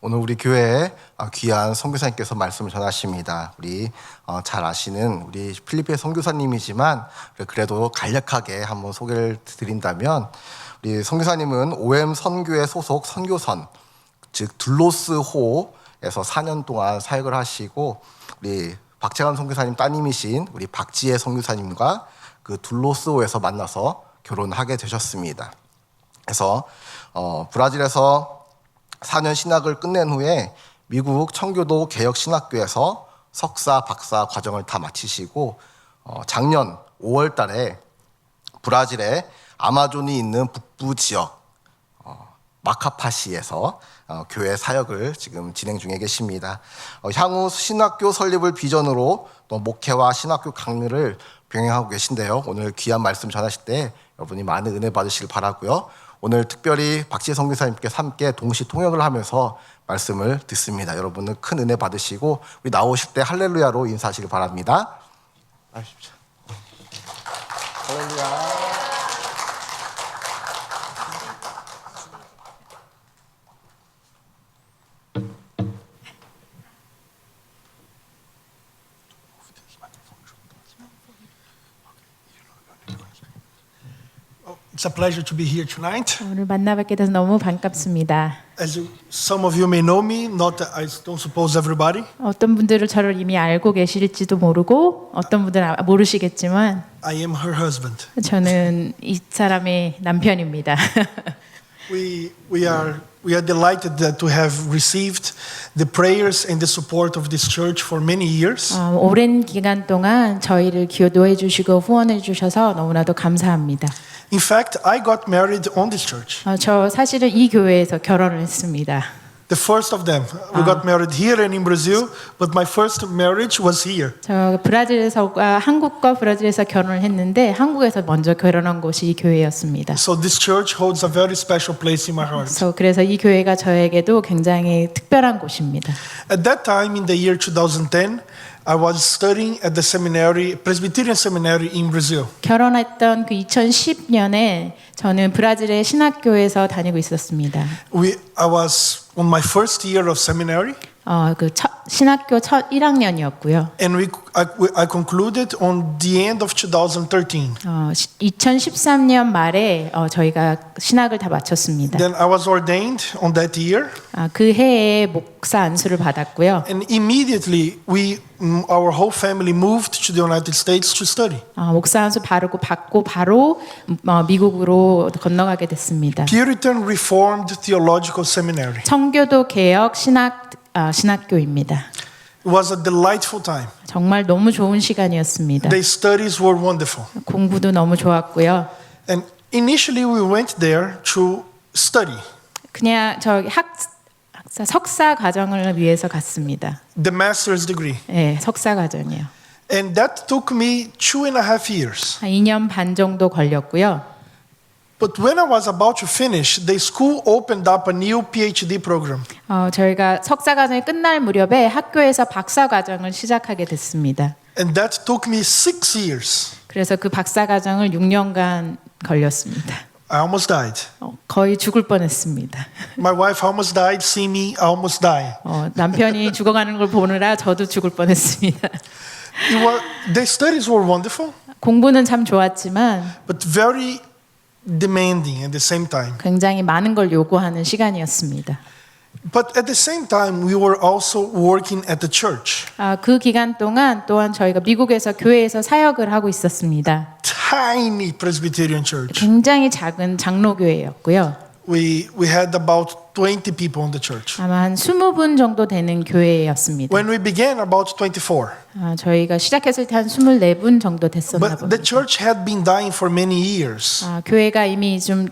오늘 우리 교회에 귀한 선교사님께서 말씀을 전하십니다. 우리 잘 아시는 우리 필리핀 선교사님이지만 그래도 간략하게 한번 소개를 드린다면 우리 선교사님은 OM 선교회 소속 선교선, 즉 둘로스호에서 4년 동안 사역을 하시고 우리 박재관 선교사님 따님이신 우리 박지혜 선교사님과 그 둘로스호에서 만나서 결혼하게 되셨습니다. 그래서 브라질에서 4년 신학을 끝낸 후에 미국 청교도 개혁신학교에서 석사, 박사 과정을 다 마치시고 작년 5월 달에 브라질의 아마존이 있는 북부 지역 마카파시에서 교회 사역을 지금 진행 중에 계십니다. 향후 신학교 설립을 비전으로 또 목회와 신학교 강의를 병행하고 계신데요. 오늘 귀한 말씀 전하실 때 여러분이 많은 은혜 받으시길 바라고요. 오늘 특별히 박지혜 선교사님께서 함께 동시 통역을 하면서 말씀을 듣습니다. 여러분은 큰 은혜 받으시고 우리 나오실 때 할렐루야로 인사하시길 바랍니다. 하십시오. 할렐루야. It's a pleasure to be here tonight. 오늘 만나뵙게 돼서 너무 반갑습니다. Some of you may know me, I don't suppose everybody. 어떤 분들은 저를 이미 알고 계실지도 모르고 어떤 분들은 모르시겠지만 I am her husband. 저는 이 사람의 남편입니다. We are delighted to have received the prayers and the support of this church for many years. 오랜 기간 동안 저희를 기도해 주시고 후원해 주셔서 너무나도 감사합니다. In fact, I got married on this church. 저 사실은 이 교회에서 결혼을 했습니다. The first of them. We got married here and in Brazil, but my first marriage was here. 저 한국과 브라질에서 결혼을 했는데 한국에서 먼저 결혼한 곳이 이 교회였습니다. So this church holds a very special place in my heart. 그래서 이 교회가 저에게도 굉장히 특별한 곳입니다. At that time, in the year 2010, I was studying at the seminary, Presbyterian Seminary in Brazil. 결혼했던 그 2010년에 저는 브라질의 신학교에서 다니고 있었습니다. I was on my first year of seminary. 신학교 첫 1학년이었고요. And I concluded on the end of 2013. 2013년 말에 저희가 신학을 다 마쳤습니다. Then I was ordained on that year. 그 해에 목사 안수를 받았고요. And immediately our whole family moved to the United States to study. 목사 안수 받고 바로 미국으로 건너가게 됐습니다. Puritan Reformed Theological Seminary. 청교도 개혁 신학교입니다. It was a delightful time. 정말 너무 좋은 시간이었습니다. The studies were wonderful. 공부도 너무 좋았고요. And initially we went there to study. 그냥 석사 과정을 위해서 갔습니다. The master's degree. 네, 석사 과정이요. And that took me 2.5 years. 2년 반 정도 걸렸고요. But when I was about to finish, the school opened up a new PhD program. 저희가 석사 과정이 끝날 무렵에 학교에서 박사 과정을 시작하게 됐습니다. And that took me 6 years. 그래서 그 박사 과정을 6년간 걸렸습니다. I almost died. 거의 죽을 뻔했습니다. My wife almost died. Seeing me, I almost died. 남편이 죽어가는 걸 보느라 저도 죽을 뻔했습니다. The studies were wonderful. 공부는 참 좋았지만 but very demanding at the same time. 굉장히 많은 걸 요구하는 시간이었습니다. But at the same time, we were also working at the church. 그 기간 동안 또한 저희가 미국에서 교회에서 사역을 하고 있었습니다. Tiny Presbyterian church. 굉장히 작은 장로교회였고요. We had about 20 people in the church. 아마 한 20분 정도 되는 교회였습니다. When we began, about 24. 저희가 시작했을 때 한 24분 정도 됐었나 But 봅니다. the church had been dying for many years. 교회가 이미 좀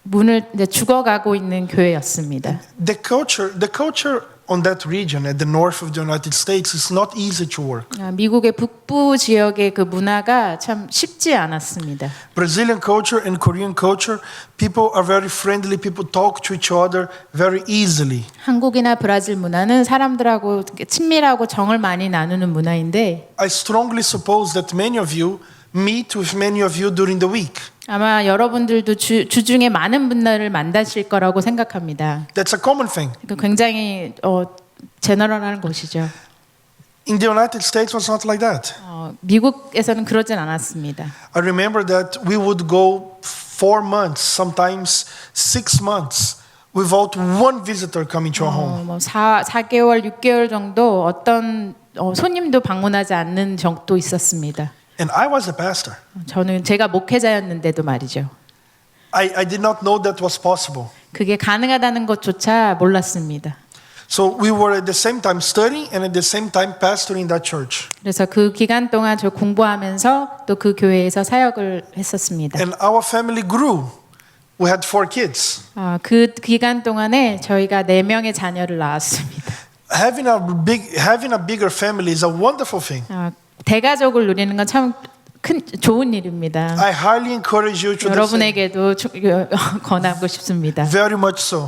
문을 죽어가고 있는 교회였습니다. The culture on that region at the north of the United States is not easy to work. 미국의 북부 지역의 그 문화가 참 쉽지 않았습니다. Brazilian culture and Korean culture, people are very friendly. People talk to each other very easily. 한국이나 브라질 문화는 사람들하고 친밀하고 정을 많이 나누는 문화인데 I strongly suppose that many of you meet with many of you during the week. 아마 여러분들도 주중에 많은 분들을 만나실 거라고 생각합니다. That's a common thing. 굉장히 제너럴한 곳이죠. In the United States, it was not like that. 미국에서는 그러진 않았습니다. I remember that we would go 4 months, sometimes 6 months, without one visitor coming to our home. 4개월, 6개월 정도 어떤 손님도 방문하지 않는 적도 있었습니다. And I was a pastor. 제가 목회자였는데도 말이죠. I did not know that was possible. 그게 가능하다는 것조차 몰랐습니다. So we were at the same time studying and at the same time pastoring that church. 그래서 그 기간 동안 저 공부하면서 또 그 교회에서 사역을 했었습니다. And our family grew. We had 4 kids. 그 기간 동안에 저희가 4명의 자녀를 낳았습니다. Having a bigger family is a wonderful thing. 대가족을 누리는 건 참 좋은 일입니다. I highly encourage you to do the same. 여러분에게도 권하고 싶습니다. Very much so.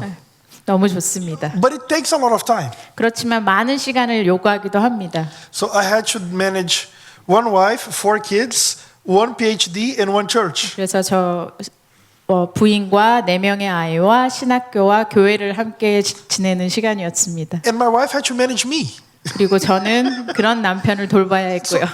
너무 좋습니다. But it takes a lot of time. 그렇지만 많은 시간을 요구하기도 합니다. So I had to manage 1 wife, 4 kids, 1 PhD, and 1 church. 그래서 저 부인과 4명의 아이와 신학교와 교회를 함께 지내는 시간이었습니다. And my wife had to manage me. 그리고 저는 그런 남편을 돌봐야 했고요.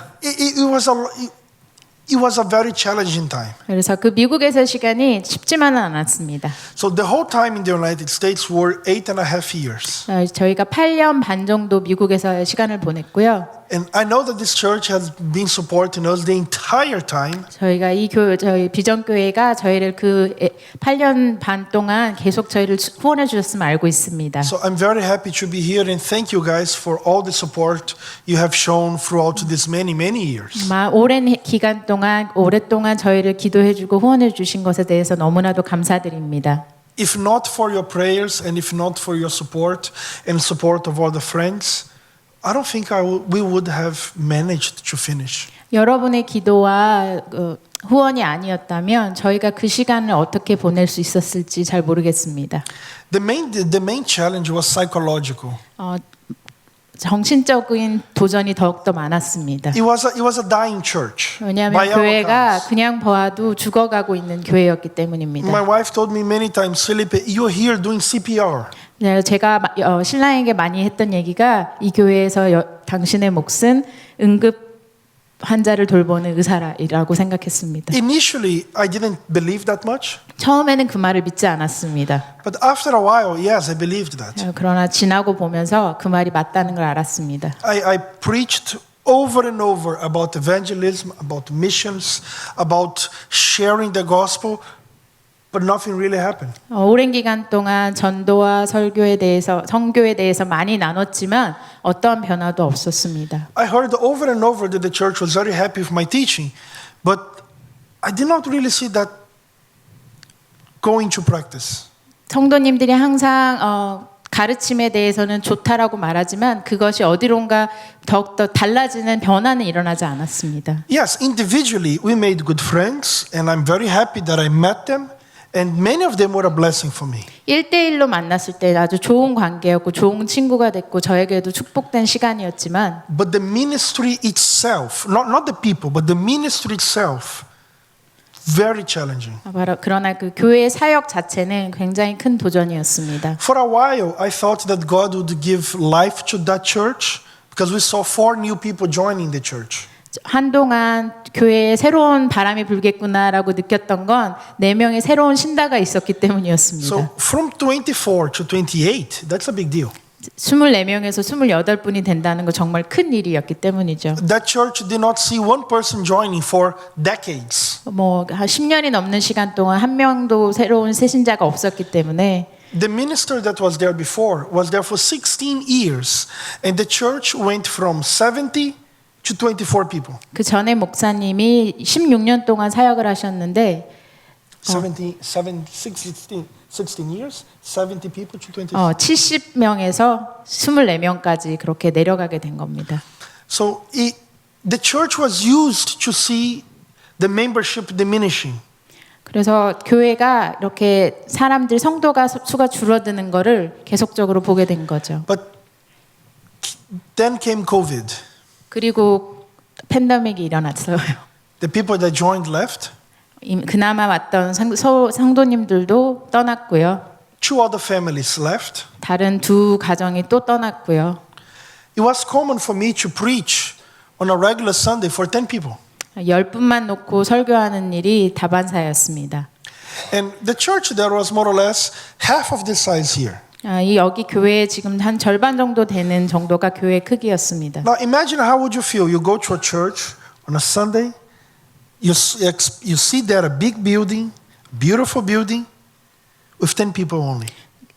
It was a very challenging time. 그래서 그 미국에서 시간이 쉽지만은 않았습니다. So the whole time in the United States were 8.5 years. 저희가 8년 반 정도 미국에서 시간을 보냈고요. And I know that this church has been supporting us the entire time. 저희가 저희 비전교회가 저희를 그 8년 반 동안 계속 저희를 후원해 주셨음을 알고 있습니다. So I'm very happy to be here and thank you guys for all the support you have shown throughout this many years. 오랜 기간 동안 오랫동안 저희를 기도해 주고 후원해 주신 것에 대해서 너무나도 감사드립니다. If not for your prayers and if not for your support and support of all the friends, I don't think we would have managed to finish. 여러분의 기도와 후원이 아니었다면 저희가 그 시간을 어떻게 보낼 수 있었을지 잘 모르겠습니다. The main challenge was psychological. 정신적인 도전이 더욱더 많았습니다. It was a dying church. 왜냐하면 by our 교회가 accounts. 그냥 봐도 죽어가고 있는 교회였기 때문입니다. My wife told me many times, Felipe, you're here doing CPR. 제가 신랑에게 많이 했던 얘기가 이 교회에서 당신의 몫은 응급 환자를 돌보는 의사라고 생각했습니다. Initially, I didn't believe that much. 처음에는 그 말을 믿지 않았습니다. But after a while, yes, I believed that. 그러나 지나고 보면서 그 말이 맞다는 걸 알았습니다. I preached over and over about evangelism, about missions, about sharing the gospel, but nothing really happened. 오랜 기간 동안 전도와 설교에 대해서 선교에 대해서 많이 나눴지만 어떠한 변화도 없었습니다. I heard over and over that the church was very happy with my teaching, but I did not really see that going to practice. 성도님들이 항상 가르침에 대해서는 좋다라고 말하지만 그것이 어디론가 더욱더 달라지는 변화는 일어나지 않았습니다. Yes, individually we made good friends, and I'm very happy that I met them, and many of them were a blessing for me. 1대1로 만났을 때 아주 좋은 관계였고 좋은 친구가 됐고 저에게도 축복된 시간이었지만 But the ministry itself, not the people, but the ministry itself, very challenging. 그러나 그 교회의 사역 자체는 굉장히 큰 도전이었습니다. For a while, I thought that God would give life to that church because we saw 4 new people joining the church. 한동안 교회에 새로운 바람이 불겠구나라고 느꼈던 건 4명의 새로운 신다가 있었기 때문이었습니다. So from 24 to 28, that's a big deal. 24명에서 28분이 된다는 거 정말 큰 일이었기 때문이죠. That church did not see one person joining for decades. 한 10년이 넘는 시간 동안 한 명도 새로운 새신자가 없었기 때문에 The minister that was there before was there for 16 years, and the church went from 70 to 24 people. 그 전에 목사님이 16년 동안 사역을 하셨는데 16 years, 70 people to 24. 70명에서 24명까지 그렇게 내려가게 된 겁니다. So the church was used to see the membership diminishing. 그래서 교회가 이렇게 사람들 성도가 수가 줄어드는 거를 계속적으로 보게 된 거죠. But then came COVID. 그리고 팬데믹이 일어났어요. The people that joined left. 그나마 왔던 성도님들도 떠났고요. 2 other families left. 다른 두 가정이 또 떠났고요. It was common for me to preach on a regular Sunday for 10 people. 10분만 놓고 설교하는 일이 다반사였습니다. And the church there was more or less half of this size here. 이 여기 교회에 지금 한 절반 정도 되는 정도가 교회 크기였습니다. Now imagine how would you feel? You go to a church on a Sunday, you see there a big building, beautiful building, with 10 people only.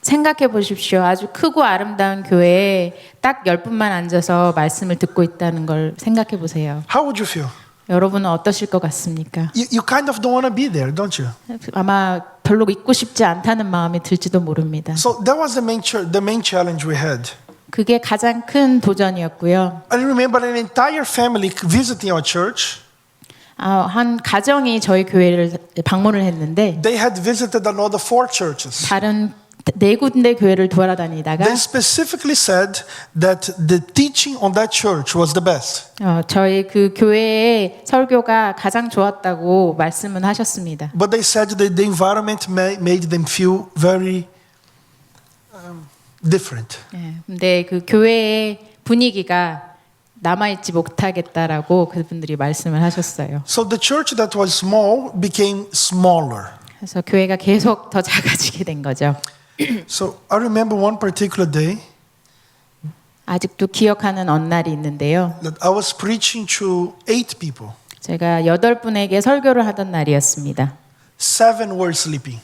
생각해 보십시오. 아주 크고 아름다운 교회에 딱 10분만 앉아서 말씀을 듣고 있다는 걸 생각해 보세요. How would you feel? 여러분은 어떠실 것 같습니까? You kind of don't want to be there, don't you? 아마 별로 있고 싶지 않다는 마음이 들지도 모릅니다. So that was the main challenge we had. 그게 가장 큰 도전이었고요. I remember an entire family visiting our church. 한 가정이 저희 교회를 방문을 했는데 They had visited another 4 churches. 다른 4군데 교회를 돌아다니다가 They specifically said that the teaching on that church was the best. 저희 그 교회의 설교가 가장 좋았다고 말씀은 하셨습니다. But they said that the environment made them feel very different. 근데 그 교회의 분위기가 남아있지 못하겠다라고 그분들이 말씀을 하셨어요. So the church that was small became smaller. 그래서 교회가 계속 더 작아지게 된 거죠. So I remember one particular day 아직도 기억하는 어느 날이 있는데요. that I was preaching to 8 people. 제가 8분에게 설교를 하던 날이었습니다. 7 were sleeping.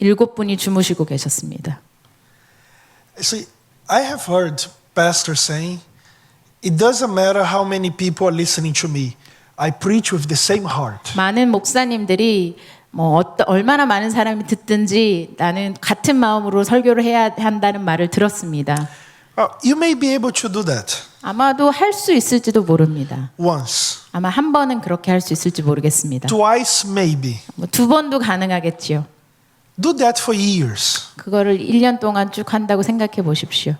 7분이 주무시고 계셨습니다. See, I have heard pastors saying, it doesn't matter how many people are listening to me. I preach with the same heart. 많은 목사님들이 얼마나 많은 사람이 듣든지 나는 같은 마음으로 설교를 해야 한다는 말을 들었습니다. You may be able to do that 아마도 할 수 있을지도 모릅니다. once, 아마 한 번은 그렇게 할 수 있을지 모르겠습니다. twice maybe. 2번도 가능하겠지요. Do that for years. 그거를 1년 동안 쭉 한다고 생각해 보십시오.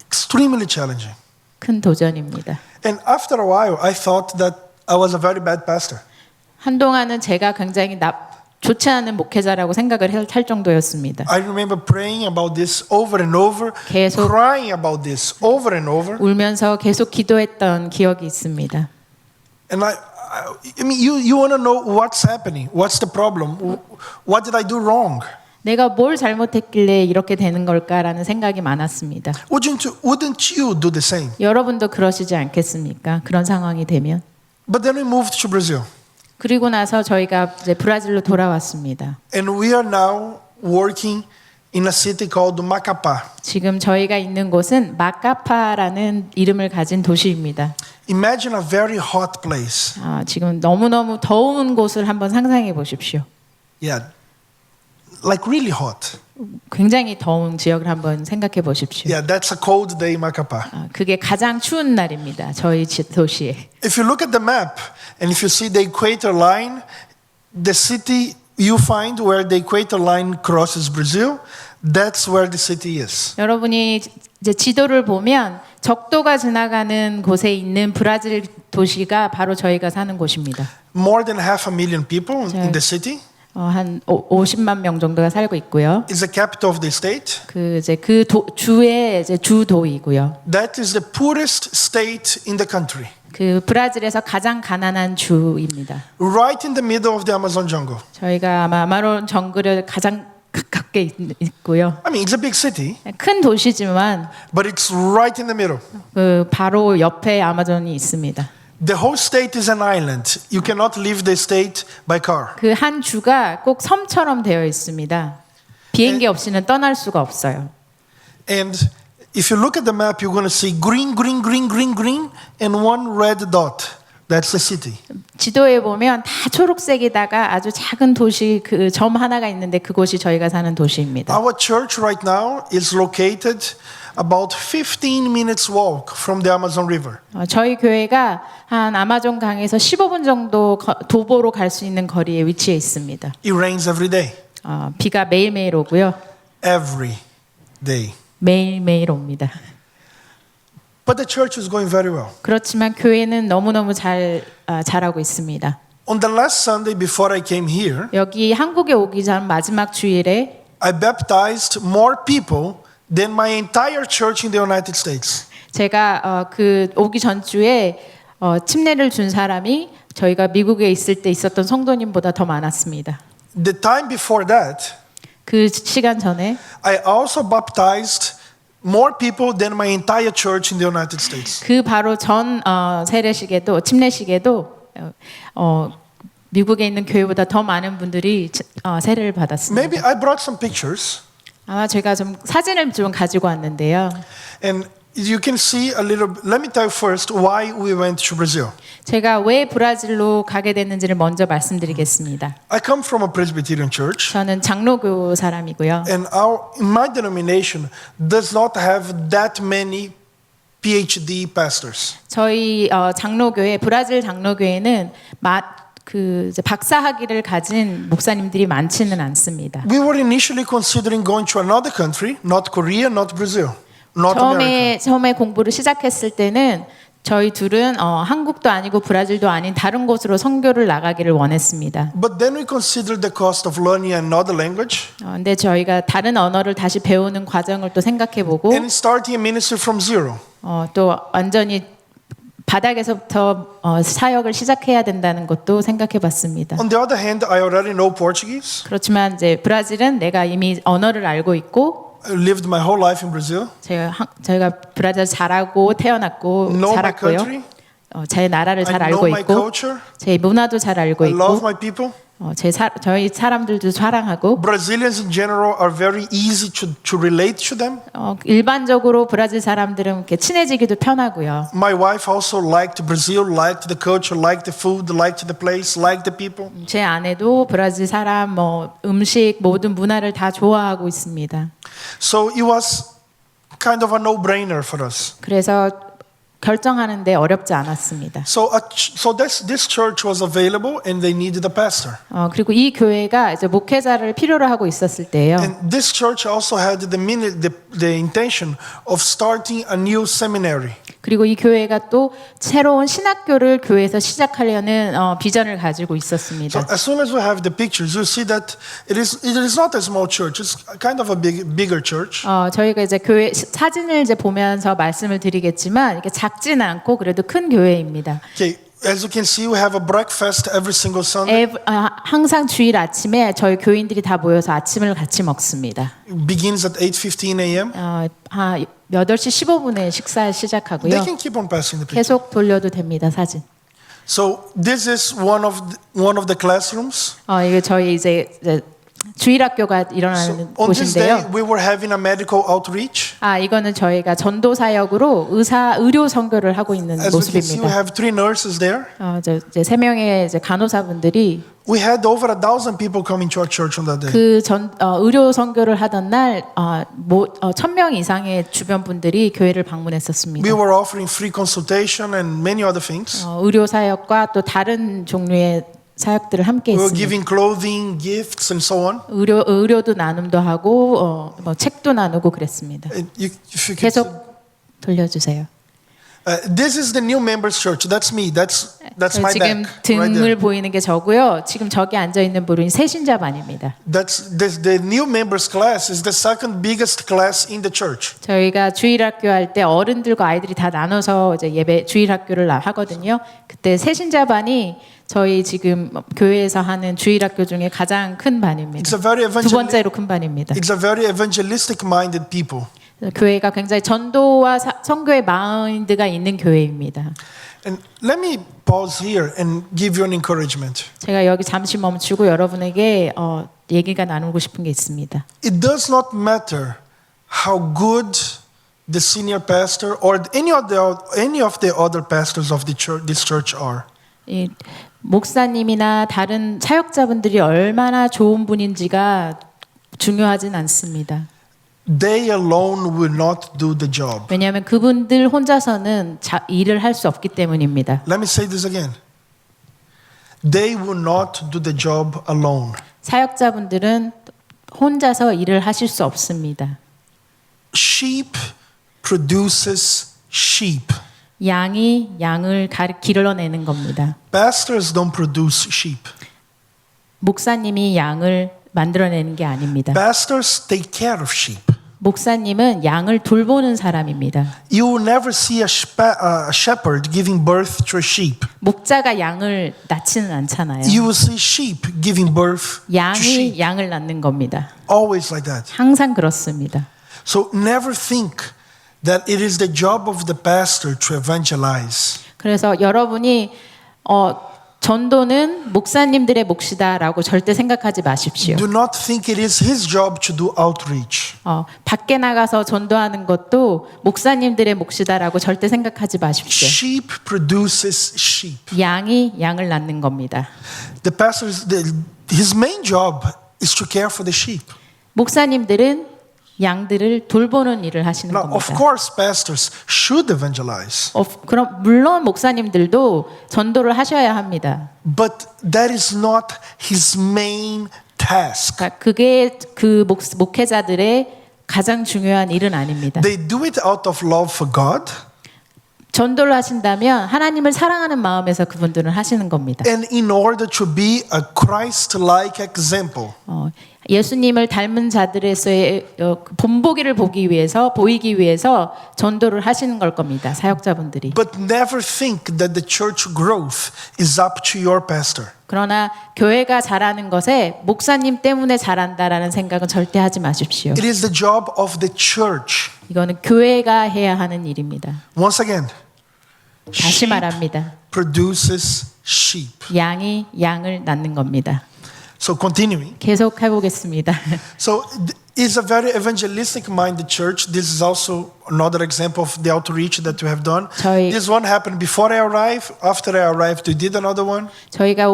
Extremely challenging. 큰 도전입니다. And after a while, I thought that I was a very bad pastor. 한동안은 제가 굉장히 좋지 않은 목회자라고 생각을 할 정도였습니다. I remember praying about this over and over, 계속 crying about this over and over. 울면서 계속 기도했던 기억이 있습니다. And I mean, you want to know what's happening, what's the problem, what did I do wrong? 내가 뭘 잘못했길래 이렇게 되는 걸까라는 생각이 많았습니다. Wouldn't you do the same? 여러분도 그러시지 않겠습니까? 그런 상황이 되면. But then we moved to Brazil. 그리고 나서 저희가 이제 브라질로 돌아왔습니다. And we are now working in a city called Macapá. 지금 저희가 있는 곳은 마카파라는 이름을 가진 도시입니다. Imagine a very hot place. 지금 너무너무 더운 곳을 한번 상상해 보십시오. Yeah, like really hot. 굉장히 더운 지역을 한번 생각해 보십시오. Yeah, that's a cold day in Macapá. 그게 가장 추운 날입니다. 저희 도시에. If you look at the map and if you see the equator line, the city you find where the equator line crosses Brazil, that's where the city is. 여러분이 이제 지도를 보면 적도가 지나가는 곳에 있는 브라질 도시가 바로 저희가 사는 곳입니다. More than 500,000 people in the city. 한 50만 명 정도가 살고 있고요. It's the capital of the state. 주의 이제 주도이고요. That is the poorest state in the country. 그 브라질에서 가장 가난한 주입니다. Right in the middle of the Amazon jungle. 저희가 아마 아마존 정글에 가장 가깝게 있고요. I mean, it's a big city, 큰 도시지만 but it's right in the middle. 그 바로 옆에 아마존이 있습니다. The whole state is an island. You cannot leave the state by car. 그 한 주가 꼭 섬처럼 되어 있습니다. 비행기 없이는 떠날 수가 없어요. And if you look at the map, you're going to see green, green, green, green, green, and one red dot. That's the city. 지도에 보면 다 초록색이다가 아주 작은 도시 그 점 하나가 있는데 그곳이 저희가 사는 도시입니다. Our church right now is located about 15 minutes walk from the Amazon River. 저희 교회가 한 아마존 강에서 15분 정도 도보로 갈 수 있는 거리에 위치해 있습니다. It rains every day. 비가 매일매일 오고요. Every day. 매일매일 옵니다. But the church is going very well. 그렇지만 교회는 너무너무 자라고 있습니다. On the last Sunday before I came here, 여기 한국에 오기 전 마지막 주일에 I baptized more people than my entire church in the United States. 제가 그 오기 전주에 침례를 준 사람이 저희가 미국에 있을 때 있었던 성도님보다 더 많았습니다. The time before that, 그 시간 전에 I also baptized more people than my entire church in the United States. 그 바로 전 세례식에도 침례식에도 미국에 있는 교회보다 더 많은 분들이 세례를 받았습니다. Maybe I brought some pictures, 아마 제가 좀 사진을 좀 가지고 왔는데요. and you can see a little. Let me tell you first why we went to Brazil. 제가 왜 브라질로 가게 됐는지를 먼저 말씀드리겠습니다. I come from a Presbyterian church, 저는 장로교 사람이고요. and in my denomination does not have that many PhD pastors. 저희 장로교회 브라질 장로교회는 이제 박사 학위를 가진 목사님들이 많지는 않습니다. We were initially considering going to another country, not Korea, not Brazil, not America. 처음에 공부를 시작했을 때는 저희 둘은 한국도 아니고 브라질도 아닌 다른 곳으로 선교를 나가기를 원했습니다. But then we considered the cost of learning another language 근데 저희가 다른 언어를 다시 배우는 과정을 또 생각해보고 and starting a ministry from zero. 또 완전히 바닥에서부터 사역을 시작해야 된다는 것도 생각해봤습니다. On the other hand, I already know Portuguese. 그렇지만 이제 브라질은 내가 이미 언어를 알고 있고 I lived my whole life in Brazil. 저희가 브라질 잘하고 태어났고 Know my 살았고요. country. 제 나라를 잘 I 알고 know my 있고 culture. 제 문화도 잘 알고 I love 있고 my people. 저희 사람들도 사랑하고 Brazilians in general are very easy to relate to them. 일반적으로 브라질 사람들은 이렇게 친해지기도 편하고요. My wife also liked Brazil, liked the culture, liked the food, liked the place, liked the people. 제 아내도 브라질 사람 음식 모든 문화를 다 좋아하고 있습니다. So it was kind of a no-brainer for us. 그래서 결정하는데 어렵지 않았습니다. So this church was available and they needed a pastor. 그리고 이 교회가 이제 목회자를 필요로 하고 있었을 때요. And this church also had the intention of starting a new seminary. 그리고 이 교회가 또 새로운 신학교를 교회에서 시작하려는 비전을 가지고 있었습니다. So as soon as we have the pictures, you see that it is not a small church. It's kind of a bigger church. 저희가 이제 교회 사진을 이제 보면서 말씀을 드리겠지만 이게 작지는 않고 그래도 큰 교회입니다. Okay, as you can see, we have a breakfast every single Sunday. 항상 주일 아침에 저희 교인들이 다 모여서 아침을 같이 먹습니다. It begins at 8:15 a.m. 8시 15분에 식사 시작하고요. They can keep on passing the picture. 계속 돌려도 됩니다, 사진. So this is one of the classrooms. 이게 저희 이제 주일학교가 일어나는 On this day, 곳인데요. we were having a medical outreach. 이거는 저희가 전도 사역으로 의료 선교를 하고 있는 As you can see, we 모습입니다. have 3 nurses there. 이제 3명의 이제 간호사분들이 We had over 1,000 people coming to our church on that day. 의료 선교를 하던 날 1,000명 이상의 주변 분들이 교회를 방문했었습니다. We were offering free consultation and many other things. 의료 사역과 또 다른 종류의 사역들을 함께 We were 했습니다. giving clothing, gifts, and so on. 의료도 나눔도 하고 책도 나누고 그랬습니다. If you can 계속 돌려주세요. this is the new members church. That's me. That's my 지금 back right 등을 there. 보이는 게 저고요. 지금 저기 앉아 있는 분이 세신자반입니다. The new members class is the second biggest class in the church. 저희가 주일학교 할 때 어른들과 아이들이 다 나눠서 이제 예배 주일학교를 하거든요. 그때 세신자반이 저희 지금 교회에서 하는 주일학교 중에 가장 큰 반입니다. It's a very 두 번째로 큰 반입니다. It's a very evangelistic minded people. 교회가 굉장히 전도와 선교의 마인드가 있는 교회입니다. And let me pause here and give you an encouragement. 제가 여기 잠시 멈추고 여러분에게 얘기가 나누고 싶은 게 있습니다. It does not matter how good the senior pastor or any of the other pastors of this church are. 이 목사님이나 다른 사역자분들이 얼마나 좋은 분인지가 중요하진 않습니다. They alone will not do the job. 왜냐하면 그분들 혼자서는 일을 할 수 없기 때문입니다. Let me say this again. They will not do the job alone. 사역자분들은 혼자서 일을 하실 수 없습니다. Sheep produces sheep. 양이 양을 길러내는 겁니다. Pastors don't produce sheep. 목사님이 양을 만들어내는 게 아닙니다. Pastors take care of sheep. 목사님은 양을 돌보는 사람입니다. You will never see a shepherd giving birth to a sheep. 목자가 양을 낳지는 않잖아요. You will see sheep giving birth to 양이 sheep. 양을 낳는 겁니다. Always like that. 항상 그렇습니다. So never think that it is the job of the pastor to evangelize. 그래서 여러분이 전도는 목사님들의 몫이다라고 절대 생각하지 마십시오. Do not think it is his job to do outreach. 밖에 나가서 전도하는 것도 목사님들의 몫이다라고 절대 생각하지 마십시오. Sheep produces sheep. 양이 양을 낳는 겁니다. The pastor's his main job is to care for the sheep. 목사님들은 양들을 돌보는 일을 하시는 Now, of 겁니다. course, pastors should evangelize, 그럼 물론 목사님들도 전도를 하셔야 합니다. but that is not his main task. 그러니까 그게 그 목회자들의 가장 중요한 일은 아닙니다. They do it out of love for God 전도를 하신다면 하나님을 사랑하는 마음에서 그분들은 하시는 겁니다. and in order to be a Christ-like example. 예수님을 닮은 자들에서의 본보기를 보이기 위해서 전도를 하시는 걸 겁니다. 사역자분들이. But never think that the church growth is up to your pastor. 그러나 교회가 자라는 것에 목사님 때문에 자란다라는 생각은 절대 하지 마십시오. It is the job of the church. 이거는 교회가 해야 하는 일입니다. Once again, 다시 말합니다. produces sheep. 양이 양을 낳는 겁니다. So continuing. 계속 해보겠습니다. So it's a very evangelistic minded church. This is also another example of the outreach that we have done. This one happened before I arrived. After I arrived, we did another one. 저희가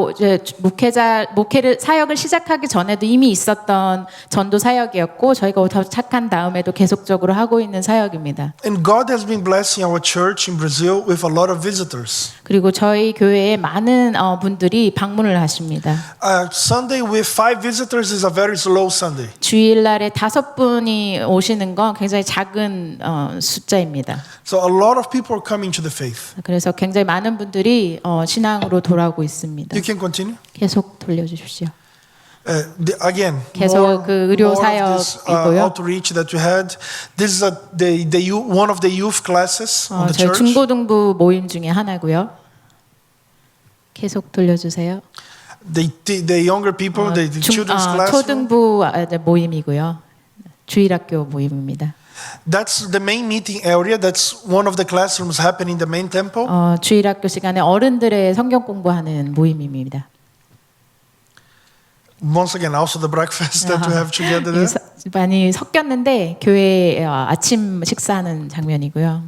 사역을 시작하기 전에도 이미 있었던 전도 사역이었고 저희가 도착한 다음에도 계속적으로 하고 있는 사역입니다. And God has been blessing our church in Brazil with a lot of visitors. 그리고 저희 교회에 많은 분들이 방문을 하십니다. Sunday with 5 visitors is a very slow Sunday. 주일날에 5분이 오시는 건 굉장히 작은 숫자입니다. So a lot of people are coming to the faith. 그래서 굉장히 많은 분들이 신앙으로 돌아오고 있습니다. You can continue. 계속 돌려주십시오. Again, 계속 그 의료 more of this 사역이고요. outreach that we had. This is one of the youth classes on the 저희 church. 중고등부 모임 중에 하나고요. 계속 돌려주세요. The younger people, the children's class. 초등부 모임이고요. 주일학교 모임입니다. That's the main meeting area. That's one of the classrooms happening in the main temple. 주일학교 시간에 어른들의 성경 공부하는 모임입니다. Once again, also the breakfast that we have together there. 많이 섞였는데 교회 아침 식사하는 장면이고요.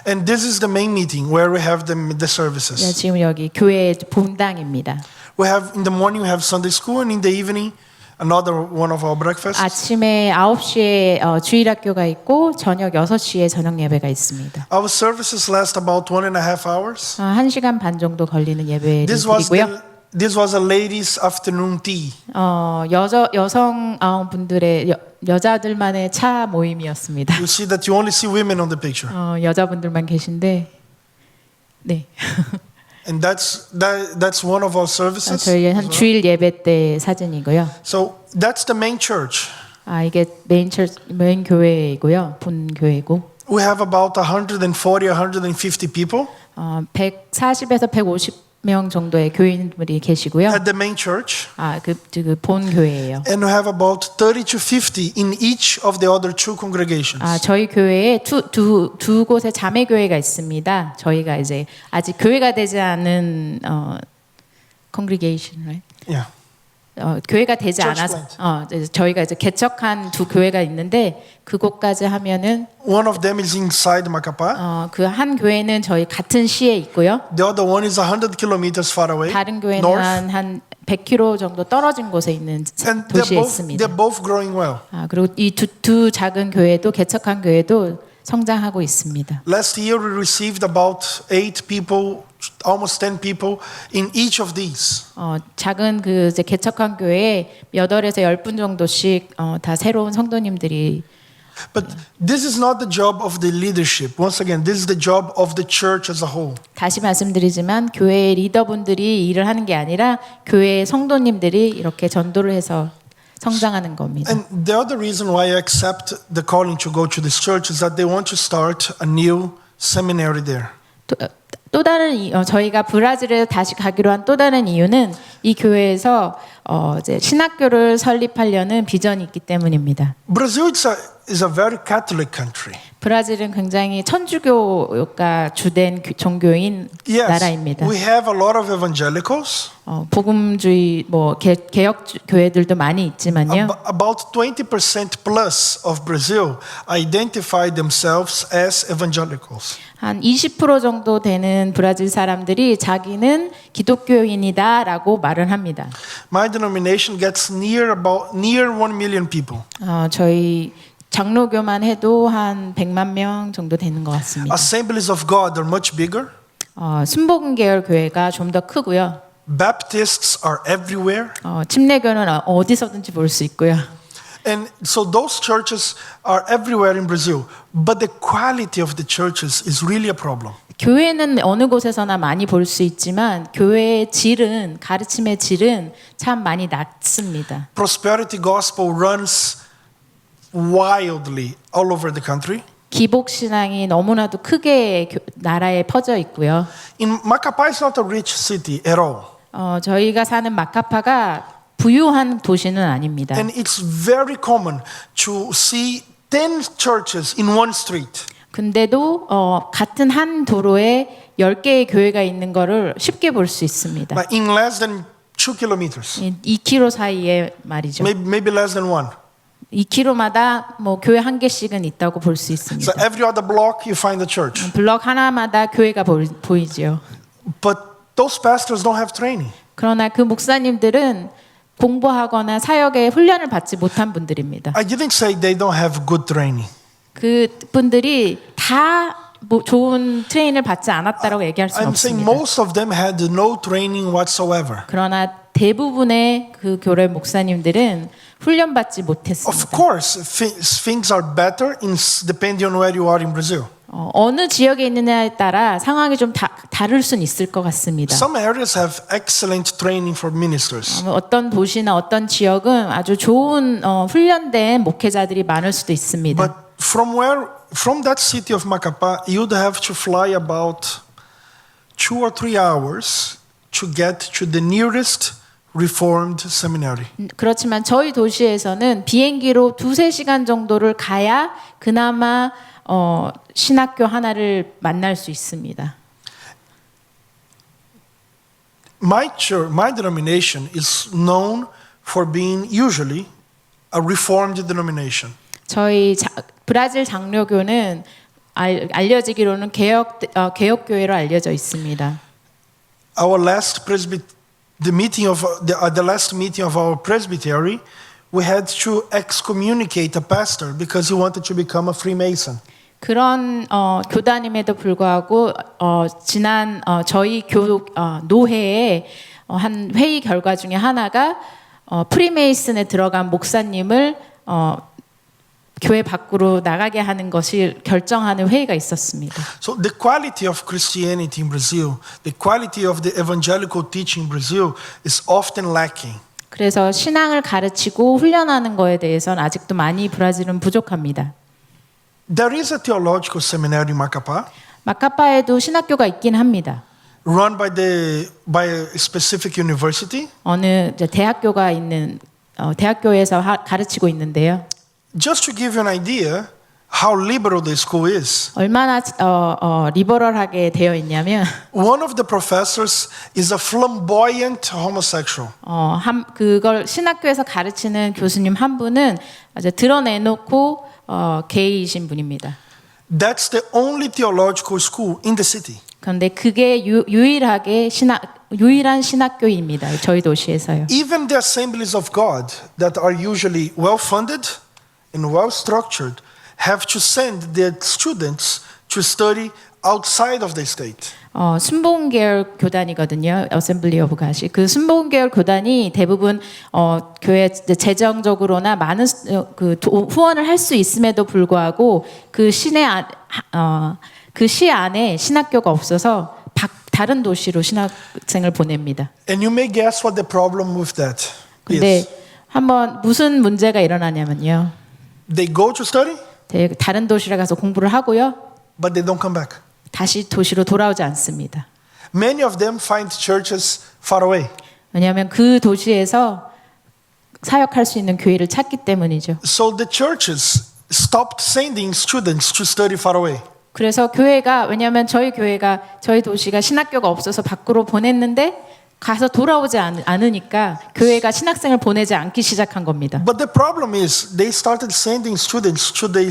And this is the main meeting where we have the services. 지금 여기 교회 본당입니다. We have in the morning we have Sunday school, and in the evening another one of our breakfasts. 아침에 9시에 주일학교가 있고 저녁 6시에 저녁 예배가 있습니다. Our services last about 1.5 hours. 1시간 반 정도 걸리는 예배를 드리고요. This was a ladies' afternoon tea. 여성 분들의 여자들만의 차 모임이었습니다. You see that you only see women on the picture. 여자분들만 계신데, 네. And that's one of our services. 저희 한 주일 예배 때 사진이고요. So that's the main church. 이게 메인 교회이고요, 본 교회고. We have about 140, 150 people. 140에서 150명 정도의 교인들이 계시고요. At the main church. 그 본 교회예요. And we have about 30 to 50 in each of the other two congregations. 저희 교회에 두 곳의 자매 교회가 있습니다. 저희가 이제 아직 교회가 되지 않은 congregation, right? Yeah. 교회가 되지 Church 않아서 저희가 이제 개척한 두 교회가 있는데 그곳까지 하면은 One of them is inside Macapá. 그 한 교회는 저희 같은 시에 있고요. The other one is 100 kilometers far away. 다른 교회는 north. 한 100km 정도 떨어진 곳에 있는 And 도시에 있습니다. they're both growing well. 그리고 이 두 작은 교회도 개척한 교회도 성장하고 있습니다. Last year we received about 8 people, almost 10 people in each of these. 작은 그 이제 개척한 교회에 8에서 10분 정도씩 다 새로운 성도님들이 But this is not the job of the leadership. Once again, this is the job of the church as a whole. 다시 말씀드리지만 교회 리더분들이 일을 하는 게 아니라 교회 성도님들이 이렇게 전도를 해서 성장하는 겁니다. And the other reason why I accept the calling to go to this church is that they want to start a new seminary there. 또 다른 저희가 브라질에 다시 가기로 한 또 다른 이유는 이 교회에서 이제 신학교를 설립하려는 비전이 있기 때문입니다. Brazil is a very Catholic country. 브라질은 굉장히 천주교가 주된 종교인 나라입니다. We have a lot of evangelicals. 복음주의 개혁 교회들도 많이 있지만요. About 20% plus of Brazil identify themselves as evangelicals. 한 20% 정도 되는 브라질 사람들이 자기는 기독교인이다라고 말을 합니다. My denomination gets near 1 million people. 저희 장로교만 해도 한 100만 명 정도 되는 것 같습니다. Assemblies of God are much bigger. 순복음 계열 교회가 좀 더 크고요. Baptists are everywhere. 침례교는 어디서든지 볼 수 있고요. And so those churches are everywhere in Brazil, but the quality of the churches is really a problem. 교회는 어느 곳에서나 많이 볼 수 있지만 교회의 질은 가르침의 질은 참 많이 낮습니다. Prosperity gospel runs wildly all over the country. 기복 신앙이 너무나도 크게 나라에 퍼져 있고요. In Macapá is not a rich city at all. 저희가 사는 마카파가 부유한 도시는 아닙니다. And it's very common to see 10 churches in one street. 근데도 같은 한 도로에 10개의 교회가 있는 거를 쉽게 볼 수 있습니다. Like in less than 2 kilometers. 2km 사이에 말이죠. Maybe less than 1. 2km마다 교회 한 개씩은 있다고 볼 수 있습니다. So every other block you find a church. 블럭 하나마다 교회가 보이죠. But those pastors don't have training. 그러나 그 목사님들은 공부하거나 사역에 훈련을 받지 못한 분들입니다. I didn't say they don't have good training. 그 분들이 다 좋은 트레이닝을 받지 않았다라고 얘기할 수는 I'm saying 없습니다. most of them had no training whatsoever. 그러나 대부분의 그 교회 목사님들은 훈련받지 Of 못했습니다. course, things are better depending on where you are in Brazil. 어느 지역에 있느냐에 따라 상황이 좀 다를 수는 있을 것 같습니다. Some areas have excellent training for ministers. 어떤 도시나 어떤 지역은 아주 좋은 훈련된 목회자들이 많을 수도 있습니다. But from that city of Macapá, you'd have to fly about 2 or 3 hours to get to the nearest Reformed seminary. 그렇지만 저희 도시에서는 비행기로 2-3시간 정도를 가야 그나마 신학교 하나를 만날 수 있습니다. My church, my denomination is known for being usually a Reformed denomination. 저희 브라질 장로교는 알려지기로는 개혁 교회로 알려져 있습니다. Our last the last meeting of our presbytery, we had to excommunicate a pastor because he wanted to become a Freemason. 그런 교단임에도 불구하고 지난 저희 노회의 한 회의 결과 중에 하나가 프리메이슨에 들어간 목사님을 교회 밖으로 나가게 하는 것을 결정하는 회의가 있었습니다. So the quality of Christianity in Brazil, the quality of the evangelical teaching in Brazil is often lacking. 그래서 신앙을 가르치고 훈련하는 거에 대해서는 아직도 많이 브라질은 부족합니다. There is a theological seminary in Macapá. 마카파에도 신학교가 있긴 합니다. Run by a specific university. 어느 대학교가 있는 대학교에서 가르치고 있는데요. Just to give you an idea how liberal the school is. 얼마나 리버럴하게 되어 있냐면 One of the professors is a flamboyant homosexual. 그걸 신학교에서 가르치는 교수님 한 분은 아주 드러내놓고 게이이신 분입니다. That's the only theological school in the city. 그런데 그게 유일한 신학교입니다. 저희 도시에서요. Even the assemblies of God that are usually well funded and well structured have to send their students to study outside of the state. 순복음 계열 교단이거든요. 어셈블리 오브 갓이. 그 순복음 계열 교단이 대부분 교회 재정적으로나 많은 후원을 할 수 있음에도 불구하고 그 시 안에 신학교가 없어서 다른 도시로 신학생을 보냅니다. And you may guess what the problem with that 근데 is. 한번 무슨 문제가 일어나냐면요. They go to study, 다른 도시로 가서 공부를 하고요. but they don't come back. 다시 도시로 돌아오지 않습니다. Many of them find churches far away. 왜냐하면 그 도시에서 사역할 수 있는 교회를 찾기 때문이죠. So the churches stopped sending students to study far away. 그래서 왜냐하면 저희 도시가 신학교가 없어서 밖으로 보냈는데 가서 돌아오지 않으니까 교회가 신학생을 보내지 않기 시작한 겁니다. But the problem is they started sending students to the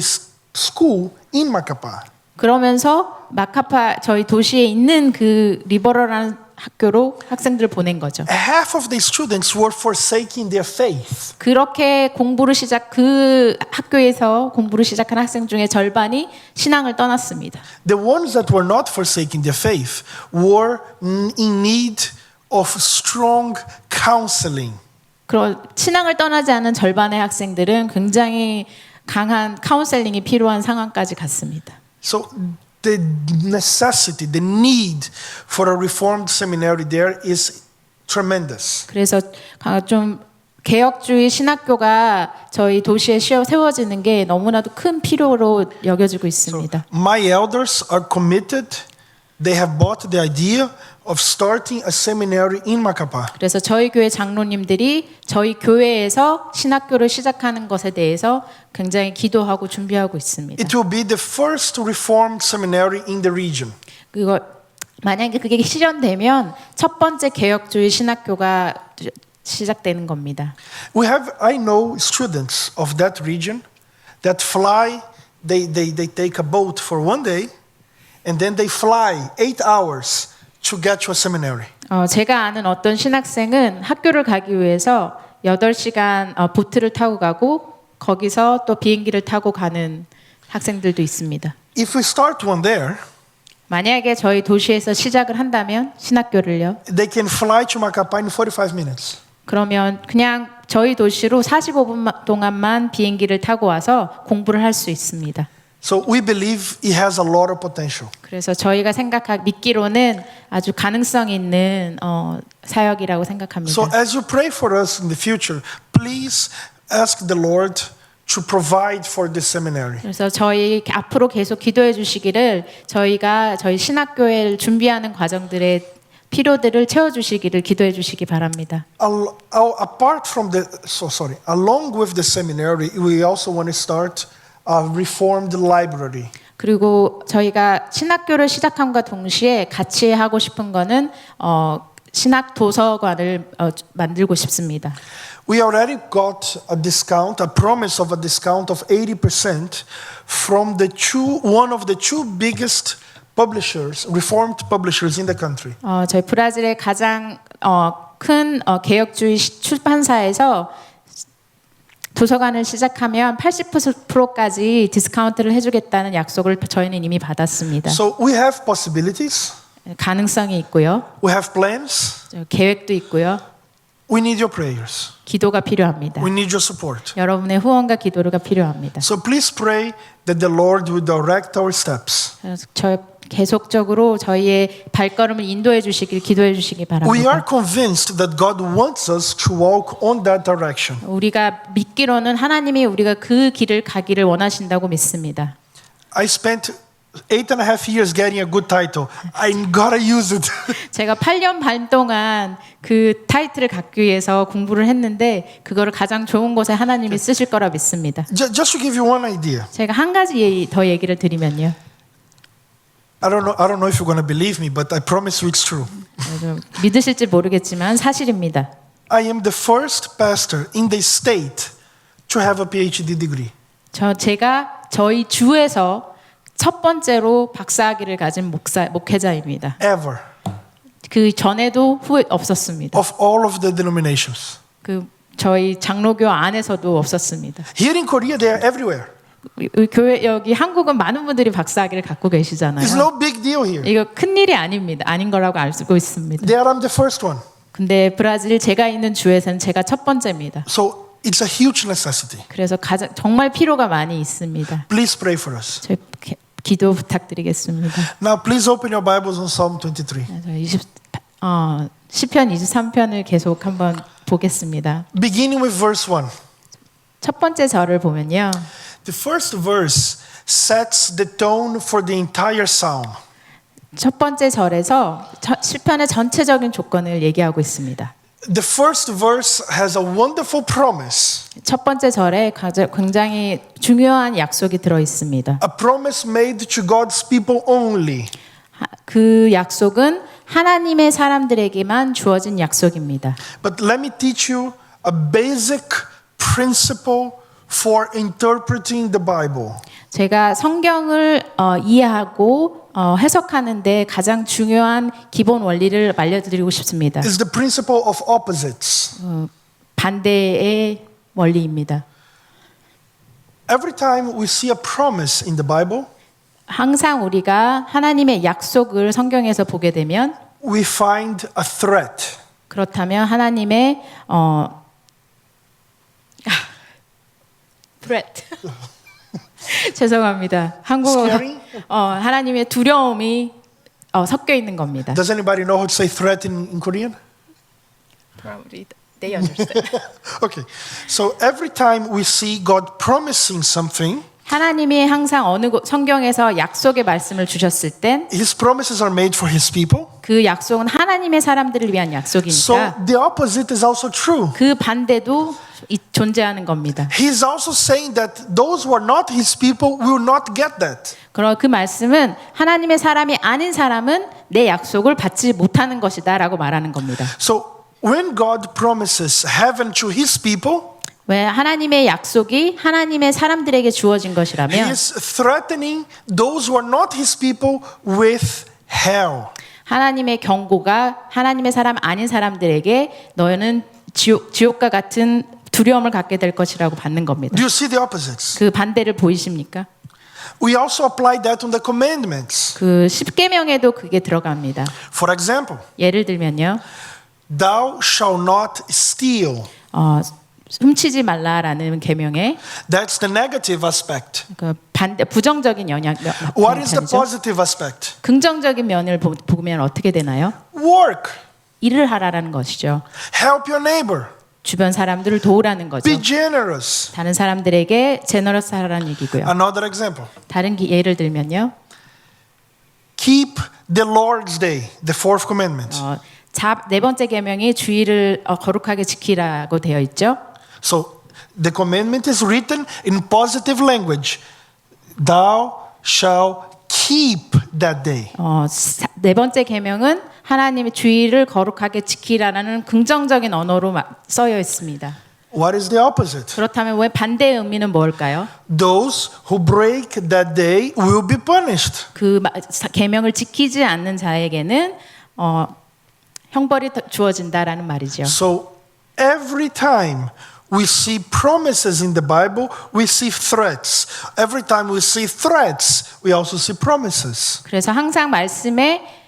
school in Macapá. 그러면서 마카파 저희 도시에 있는 그 리버럴한 학교로 학생들을 보낸 거죠. Half of the students were forsaking their faith. 그렇게 그 학교에서 공부를 시작한 학생 중에 절반이 신앙을 떠났습니다. The ones that were not forsaking their faith were in need of strong counseling. 신앙을 떠나지 않은 절반의 학생들은 굉장히 강한 카운셀링이 필요한 상황까지 갔습니다. So the necessity, the need for a reformed seminary there is tremendous. 그래서 좀 개혁주의 신학교가 저희 도시에 세워지는 게 너무나도 큰 필요로 여겨지고 있습니다. My elders are committed. They have bought the idea of starting a seminary in Macapá. 그래서 저희 교회 장로님들이 저희 교회에서 신학교를 시작하는 것에 대해서 굉장히 기도하고 준비하고 있습니다. It will be the first reformed seminary in the region. 만약에 그게 실현되면 첫 번째 개혁주의 신학교가 시작되는 겁니다. I know students of that region that fly. They take a boat for one day, and then they fly 8 hours to get to a seminary. 제가 아는 어떤 신학생은 학교를 가기 위해서 8시간 보트를 타고 가고 거기서 또 비행기를 타고 가는 학생들도 있습니다. If we start one there, 만약에 저희 도시에서 시작을 한다면 신학교를요. they can fly to Macapá in 45 minutes. 그러면 그냥 저희 도시로 45분 동안만 비행기를 타고 와서 공부를 할 수 있습니다. So we believe it has a lot of potential. 그래서 저희가 믿기로는 아주 가능성 있는 사역이라고 생각합니다. So as you pray for us in the future, please ask the Lord to provide for this seminary. 그래서 저희 앞으로 계속 기도해 주시기를 저희가 저희 신학교회를 준비하는 과정들의 필요들을 채워 주시기를 기도해 주시기 바랍니다. Along with the seminary, we also want to start a reformed library. 그리고 저희가 신학교를 시작함과 동시에 같이 하고 싶은 거는 신학 도서관을 만들고 싶습니다. We already got a discount, a promise of a discount of 80% from one of the two biggest publishers, reformed publishers in the country. 저희 브라질의 가장 큰 개혁주의 출판사에서 도서관을 시작하면 80%까지 디스카운트를 해주겠다는 약속을 저희는 이미 받았습니다. So we have possibilities. 가능성이 있고요. We have plans. 계획도 있고요. We need your prayers. 기도가 필요합니다. We need your support. 여러분의 후원과 기도가 필요합니다. So please pray that the Lord will direct our steps. 계속적으로 저희의 발걸음을 인도해 주시길 기도해 주시기 바랍니다. We are convinced that God wants us to walk on that direction. 우리가 믿기로는 하나님이 우리가 그 길을 가기를 원하신다고 믿습니다. I spent 8.5 years getting a good title. I gotta use it. 제가 8년 반 동안 그 타이틀을 갖기 위해서 공부를 했는데 그거를 가장 좋은 곳에 하나님이 쓰실 거라 믿습니다. Just to give you one idea. 제가 한 가지 더 얘기를 드리면요. I don't know if you're going to believe me, but I promise you it's true. 믿으실지 모르겠지만 사실입니다. I am the first pastor in the state to have a PhD degree. 제가 저희 주에서 첫 번째로 박사학위를 가진 목회자입니다. Ever. 그 전에도 없었습니다. Of all of the denominations. 그 저희 장로교 안에서도 없었습니다. Here in Korea, they are everywhere. 교회 여기 한국은 많은 분들이 박사학위를 갖고 계시잖아요. It's no big deal here. 이거 큰 일이 아닙니다. 아닌 거라고 알고 있습니다. There I'm the first one. 근데 브라질 제가 있는 주에서는 제가 첫 번째입니다. So it's a huge necessity. 그래서 정말 필요가 많이 있습니다. Please pray for us. 저희 기도 부탁드리겠습니다. Now please open your Bibles on Psalm 23. 시편 23편을 계속 한번 보겠습니다. Beginning with verse 1. 첫 번째 절을 보면요. The first verse sets the tone for the entire psalm. 첫 번째 절에서 시편의 전체적인 조건을 얘기하고 있습니다. The first verse has a wonderful promise. 첫 번째 절에 굉장히 중요한 약속이 들어 있습니다. A promise made to God's people only. 그 약속은 하나님의 사람들에게만 주어진 약속입니다. But let me teach you a basic principle for interpreting the Bible. 제가 성경을 이해하고 해석하는데 가장 중요한 기본 원리를 알려드리고 싶습니다. It's the principle of opposites. 반대의 원리입니다. Every time we see a promise in the Bible, 항상 우리가 하나님의 약속을 성경에서 보게 되면 we find a threat. 그렇다면 하나님의 threat 죄송합니다. 한국어 Scary? 하나님의 두려움이 섞여 있는 겁니다. Does anybody know how to say threat in Korean? Probably they understand. Okay. So every time we see God promising something, 하나님이 항상 어느 성경에서 약속의 말씀을 주셨을 땐 His promises are made for His people. 그 약속은 하나님의 사람들을 위한 So 약속이니까 the opposite is also true. 그 반대도 존재하는 겁니다. He's also saying that those who are not His people will not get that. 그럼 그 말씀은 하나님의 사람이 아닌 사람은 내 약속을 받지 못하는 것이다라고 말하는 겁니다. So when God promises heaven to His people, 왜 하나님의 약속이 하나님의 사람들에게 주어진 He 것이라면 is threatening those who are not His people with hell. 하나님의 경고가 하나님의 사람 아닌 사람들에게 너희는 지옥과 같은 두려움을 갖게 될 것이라고 받는 겁니다. Do you see the opposites? 그 반대를 보이십니까? We also apply that on the commandments. 그 십계명에도 그게 들어갑니다. For example, 예를 들면요. thou shalt not steal. 훔치지 말라라는 계명에 That's the negative aspect. 그 반대 부정적인 영향 What is the 편이죠. positive aspect? 긍정적인 면을 보면 어떻게 되나요? Work. 일을 하라라는 것이죠. Help your neighbor. 주변 사람들을 도우라는 거죠. Be generous. 다른 사람들에게 제너러스 하라는 얘기고요. Another example. 다른 예를 들면요. Keep the Lord's Day, the fourth commandment. 네 번째 계명이 주의를 거룩하게 지키라고 되어 있죠. So the commandment is written in positive language. Thou shalt keep that day. 네 번째 계명은 하나님의 주의를 거룩하게 지키라는 긍정적인 언어로 써여 있습니다. What is the opposite? 그렇다면 왜 반대의 의미는 뭘까요? Those who break that day will be punished. 그 계명을 지키지 않는 자에게는 형벌이 주어진다라는 말이죠. So every time we see promises in the Bible, we see threats. Every time we see threats, we also see promises. 그래서 항상 말씀에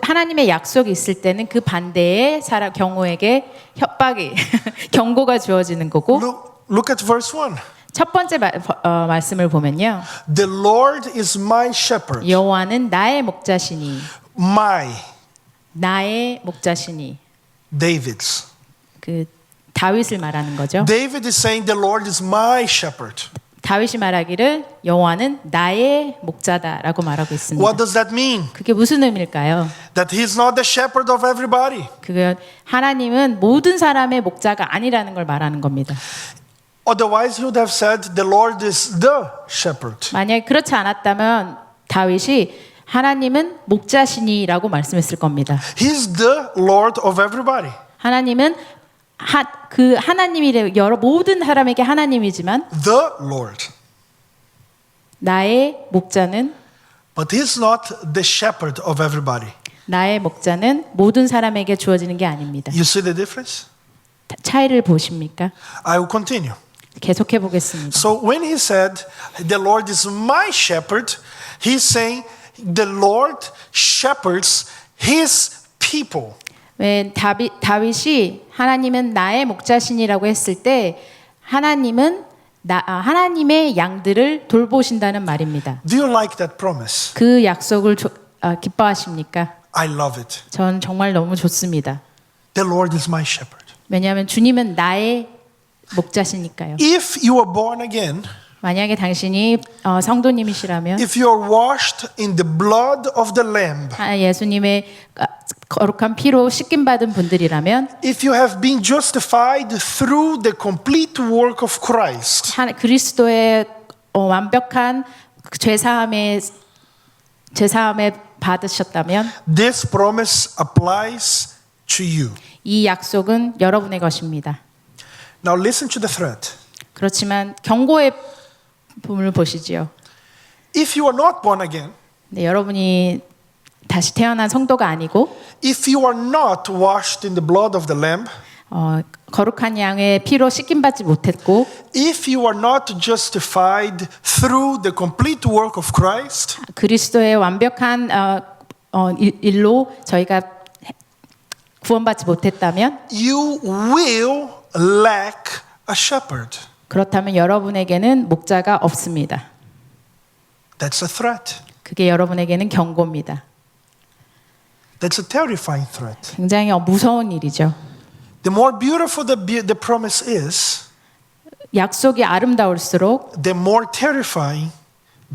하나님의 약속이 있을 때는 그 반대의 경우에게 협박이 경고가 주어지는 거고. Look at verse 1. 첫 번째 말씀을 보면요. The Lord is my shepherd. 여호와는 나의 목자시니. 나의 목자시니. David's. 그 다윗을 말하는 거죠. David is saying the Lord is my shepherd. 다윗이 말하기를 여호와는 나의 목자다라고 말하고 있습니다. What does that mean? 그게 무슨 의미일까요? That he's not the shepherd of everybody. 그게 하나님은 모든 사람의 목자가 아니라는 걸 말하는 겁니다. Otherwise he would have said the Lord is the shepherd. 만약에 그렇지 않았다면 다윗이 하나님은 목자시니라고 말씀했을 겁니다. He's the Lord of everybody. 하나님은 그 하나님이 모든 사람에게 하나님이지만 The Lord. 나의 목자는 But he's not the shepherd of everybody. 나의 목자는 모든 사람에게 주어지는 게 아닙니다. You see the difference? 차이를 보십니까? I will continue. 계속해 보겠습니다. So when he said, the Lord is my shepherd, he's saying the Lord shepherds his people. 왜 다윗이 하나님은 나의 목자신이라고 했을 때 하나님은 하나님의 양들을 돌보신다는 말입니다. Do you like that promise? 그 약속을 기뻐하십니까? I love it. 전 정말 너무 좋습니다. The Lord is my shepherd. 왜냐하면 주님은 나의 목자시니까요. If you are born again, 만약에 당신이 성도님이시라면 if you are washed in the blood of the Lamb, 예수님의 거룩한 피로 씻김 받은 분들이라면 if you have been justified through the complete work of Christ, 그리스도의 완벽한 죄사함에 받으셨다면 this promise applies to you. 이 약속은 여러분의 것입니다. Now listen to the threat. 그렇지만 경고의 부분을 보시지요. If you are not born again, 네, 여러분이 다시 태어난 성도가 아니고 if you are not washed in the blood of the Lamb, 거룩한 양의 피로 씻김 받지 못했고 if you are not justified through the complete work of Christ, 그리스도의 완벽한 일로 저희가 구원받지 못했다면 you will lack a shepherd. 그렇다면 여러분에게는 목자가 없습니다. That's a threat. 그게 여러분에게는 경고입니다. That's a terrifying threat. 굉장히 무서운 일이죠. The more beautiful the promise is, 약속이 아름다울수록 the more terrifying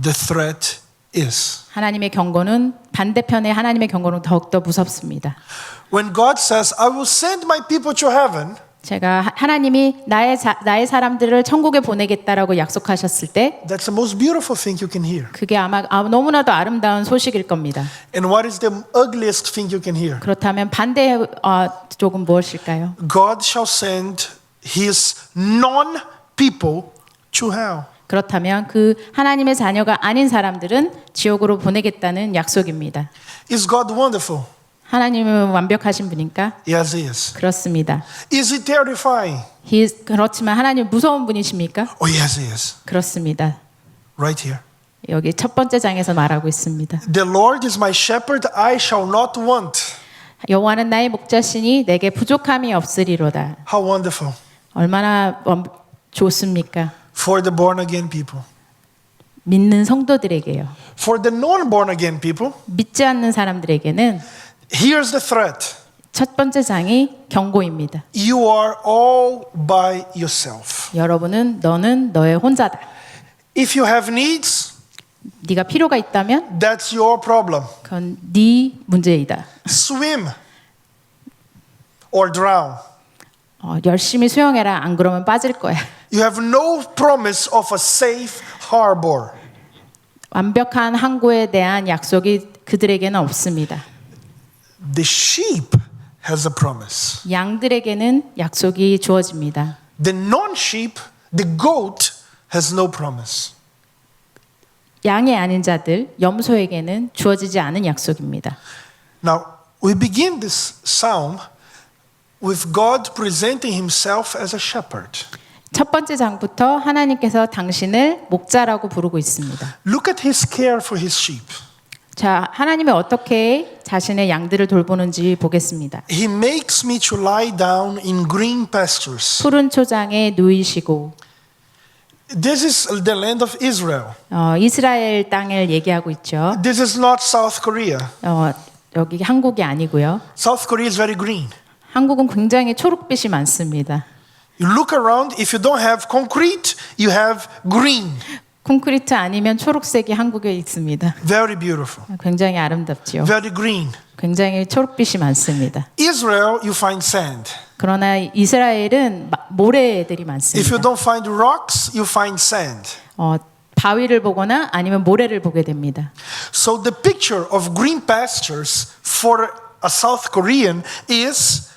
the threat is. 하나님의 경고는 반대편의 하나님의 경고는 더욱더 무섭습니다. When God says, I will send my people to heaven, 제가 하나님이 나의 사람들을 천국에 보내겠다라고 약속하셨을 때 that's the most beautiful thing you can hear. 그게 아마 너무나도 아름다운 소식일 겁니다. And what is the ugliest thing you can hear? 그렇다면 반대의 쪽은 무엇일까요? God shall send his non-people to hell. 그렇다면 그 하나님의 자녀가 아닌 사람들은 지옥으로 보내겠다는 약속입니다. Is God wonderful? 하나님은 완벽하신 분인가? Yes, he is. 그렇습니다. Is he terrifying? 그렇지만 하나님 무서운 분이십니까? Oh, yes, he is. 그렇습니다. Right here. 여기 첫 번째 장에서 말하고 있습니다. The Lord is my shepherd, I shall not want. 여호와는 나의 목자시니 내게 부족함이 없으리로다. How wonderful. 얼마나 좋습니까? For the born again people. 믿는 성도들에게요. For the non-born again people, 믿지 않는 사람들에게는 here's the threat. 첫 번째 장이 경고입니다. You are all by yourself. 너는 너의 혼자다. If you have needs, 네가 필요가 있다면 that's your problem. 그건 네 문제이다. Swim or drown. 열심히 수영해라. 안 그러면 빠질 거야. You have no promise of a safe harbor. 완벽한 항구에 대한 약속이 그들에게는 없습니다. The sheep has a promise. 양들에게는 약속이 주어집니다. The non-sheep, the goat, has no promise. 양이 아닌 자들, 염소에게는 주어지지 않은 약속입니다. Now, we begin this psalm with God presenting himself as a shepherd. 첫 번째 장부터 하나님께서 당신을 목자라고 부르고 있습니다. Look at his care for his sheep. 자, 하나님이 어떻게 자신의 양들을 돌보는지 보겠습니다. He makes me to lie down in green pastures. 푸른 초장에 누이시고 This is the land of Israel. 이스라엘 땅을 얘기하고 있죠. This is not South Korea. 여기 한국이 아니고요. South Korea is very green. 한국은 굉장히 초록빛이 많습니다. You look around, if you don't have concrete, you have green. 콘크리트 아니면 초록색이 한국에 있습니다. Very beautiful. 굉장히 아름답지요. Very green. 굉장히 초록빛이 많습니다. Israel, you find sand. 그러나 이스라엘은 모래들이 If you 많습니다. don't find rocks, you find sand. 바위를 보거나 아니면 모래를 보게 됩니다. So the picture of green pastures for a South Korean is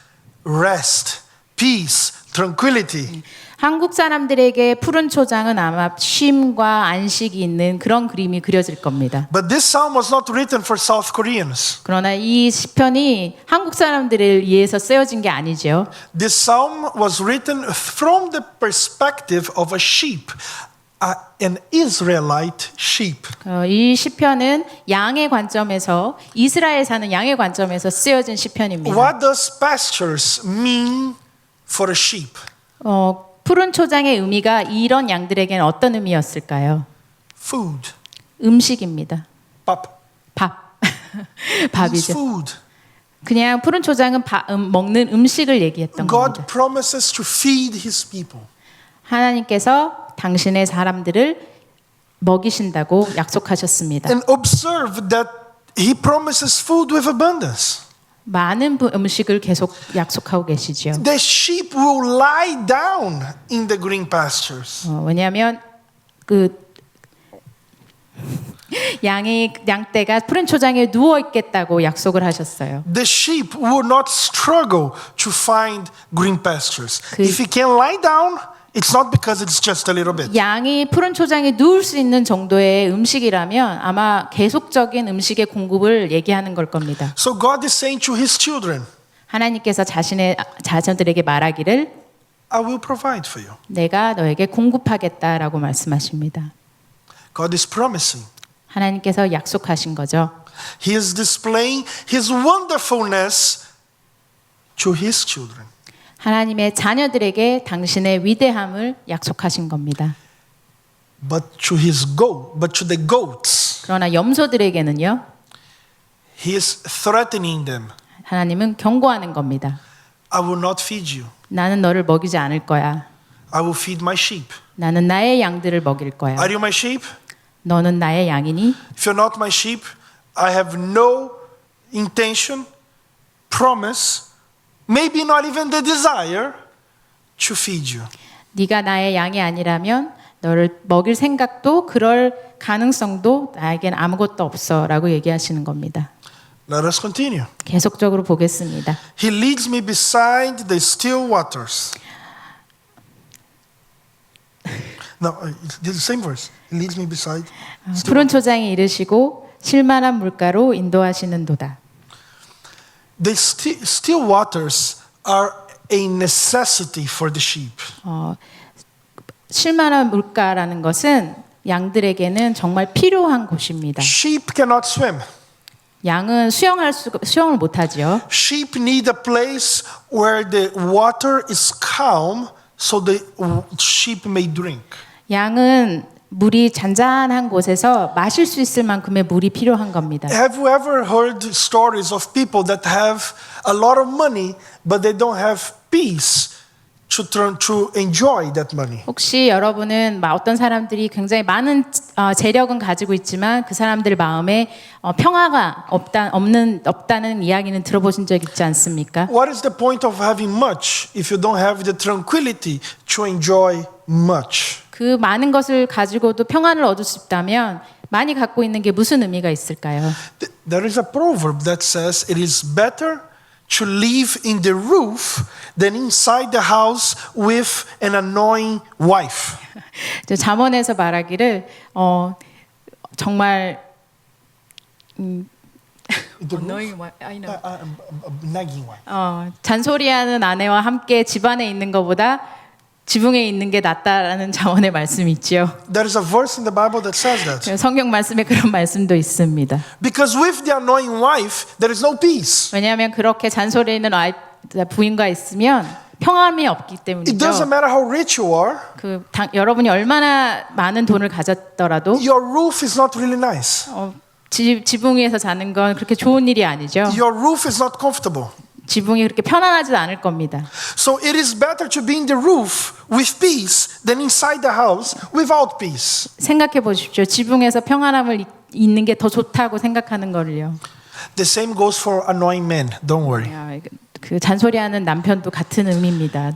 rest, peace, tranquility. 한국 사람들에게 푸른 초장은 아마 쉼과 안식이 있는 그런 그림이 그려질 겁니다. But this psalm was not written for South Koreans. 그러나 이 시편이 한국 사람들을 위해서 쓰여진 게 아니죠. This psalm was written from the perspective of a sheep, an Israelite sheep. 이 시편은 양의 관점에서 이스라엘 사는 양의 관점에서 쓰여진 시편입니다. What does pastures mean for a sheep? 푸른 초장의 의미가 이런 양들에게는 어떤 의미였을까요? Food. 음식입니다. Pap. 밥. It's 밥이죠. food. 그냥 푸른 초장은 먹는 음식을 얘기했던 God 겁니다. promises to feed his people. 하나님께서 당신의 사람들을 먹이신다고 약속하셨습니다. And observe that he promises food with abundance. 많은 음식을 계속 약속하고 계시죠. The sheep will lie down in the green pastures. 왜냐하면 양떼가 푸른 초장에 누워 있겠다고 약속을 하셨어요. The sheep will not struggle to find green pastures. If he can lie down, it's not because it's just a little bit. 양이 푸른 초장에 누울 수 있는 정도의 음식이라면 아마 계속적인 음식의 공급을 얘기하는 걸 겁니다. So God is saying to his children, 하나님께서 자신의 자녀들에게 말하기를 I will provide for you. 내가 너에게 공급하겠다라고 말씀하십니다. God is promising. 하나님께서 약속하신 거죠. He is displaying his wonderfulness to his children. 하나님의 자녀들에게 당신의 위대함을 약속하신 겁니다. But to the goats, 그러나 염소들에게는요. he is threatening them. 하나님은 경고하는 겁니다. I will not feed you. 나는 너를 먹이지 않을 거야. I will feed my sheep. 나는 나의 양들을 먹일 거야. Are you my sheep? 너는 나의 양이니? If you're not my sheep, I have no intention, promise, maybe not even the desire to feed you. 네가 나의 양이 아니라면 너를 먹일 생각도 그럴 가능성도 나에겐 아무것도 없어라고 얘기하시는 겁니다. Let us continue. 계속적으로 보겠습니다. He leads me beside the still waters. No, it's the same verse. He leads me beside. 푸른 초장에 이르시고 쉴만한 물가로 인도하시는도다. The still waters are a necessity for the sheep. 쉴만한 물가라는 것은 양들에게는 정말 필요한 곳입니다. Sheep cannot swim. 양은 수영을 못하지요. Sheep need a place where the water is calm so the sheep may drink. 양은 물이 잔잔한 곳에서 마실 수 있을 만큼의 물이 필요한 겁니다. Have you ever heard stories of people that have a lot of money but they don't have peace to enjoy that money? 혹시 여러분은 어떤 사람들이 굉장히 많은 재력은 가지고 있지만 그 사람들 마음에 평화가 없다는 이야기는 들어보신 적 있지 않습니까? What is the point of having much if you don't have the tranquility to enjoy much? 그 많은 것을 가지고도 평안을 얻을 수 있다면 많이 갖고 있는 게 무슨 의미가 있을까요? There is a proverb that says it is better to live in the roof than inside the house with an annoying wife. 잠언에서 말하기를 정말 Nagging wife. 잔소리하는 아내와 함께 집안에 있는 것보다 지붕에 있는 게 낫다라는 잠언의 말씀이 있죠. There is a verse in the Bible that says that. 성경 말씀에 그런 말씀도 있습니다. Because with the annoying wife, there is no peace. 왜냐하면 그렇게 잔소리하는 부인과 있으면 평안이 없기 It 때문이죠. doesn't matter how rich you are, 여러분이 얼마나 많은 돈을 가졌더라도 your roof is not really nice. 지붕 위에서 자는 건 그렇게 좋은 일이 아니죠. Your roof is not comfortable. 지붕이 그렇게 편안하지 않을 겁니다. So it is better to be in the roof with peace than inside the house without peace. 생각해 보십시오. 지붕에서 평안함을 있는 게 더 좋다고 생각하는 거를요. The same goes for annoying men. Don't worry. 그 잔소리하는 남편도 같은 의미입니다.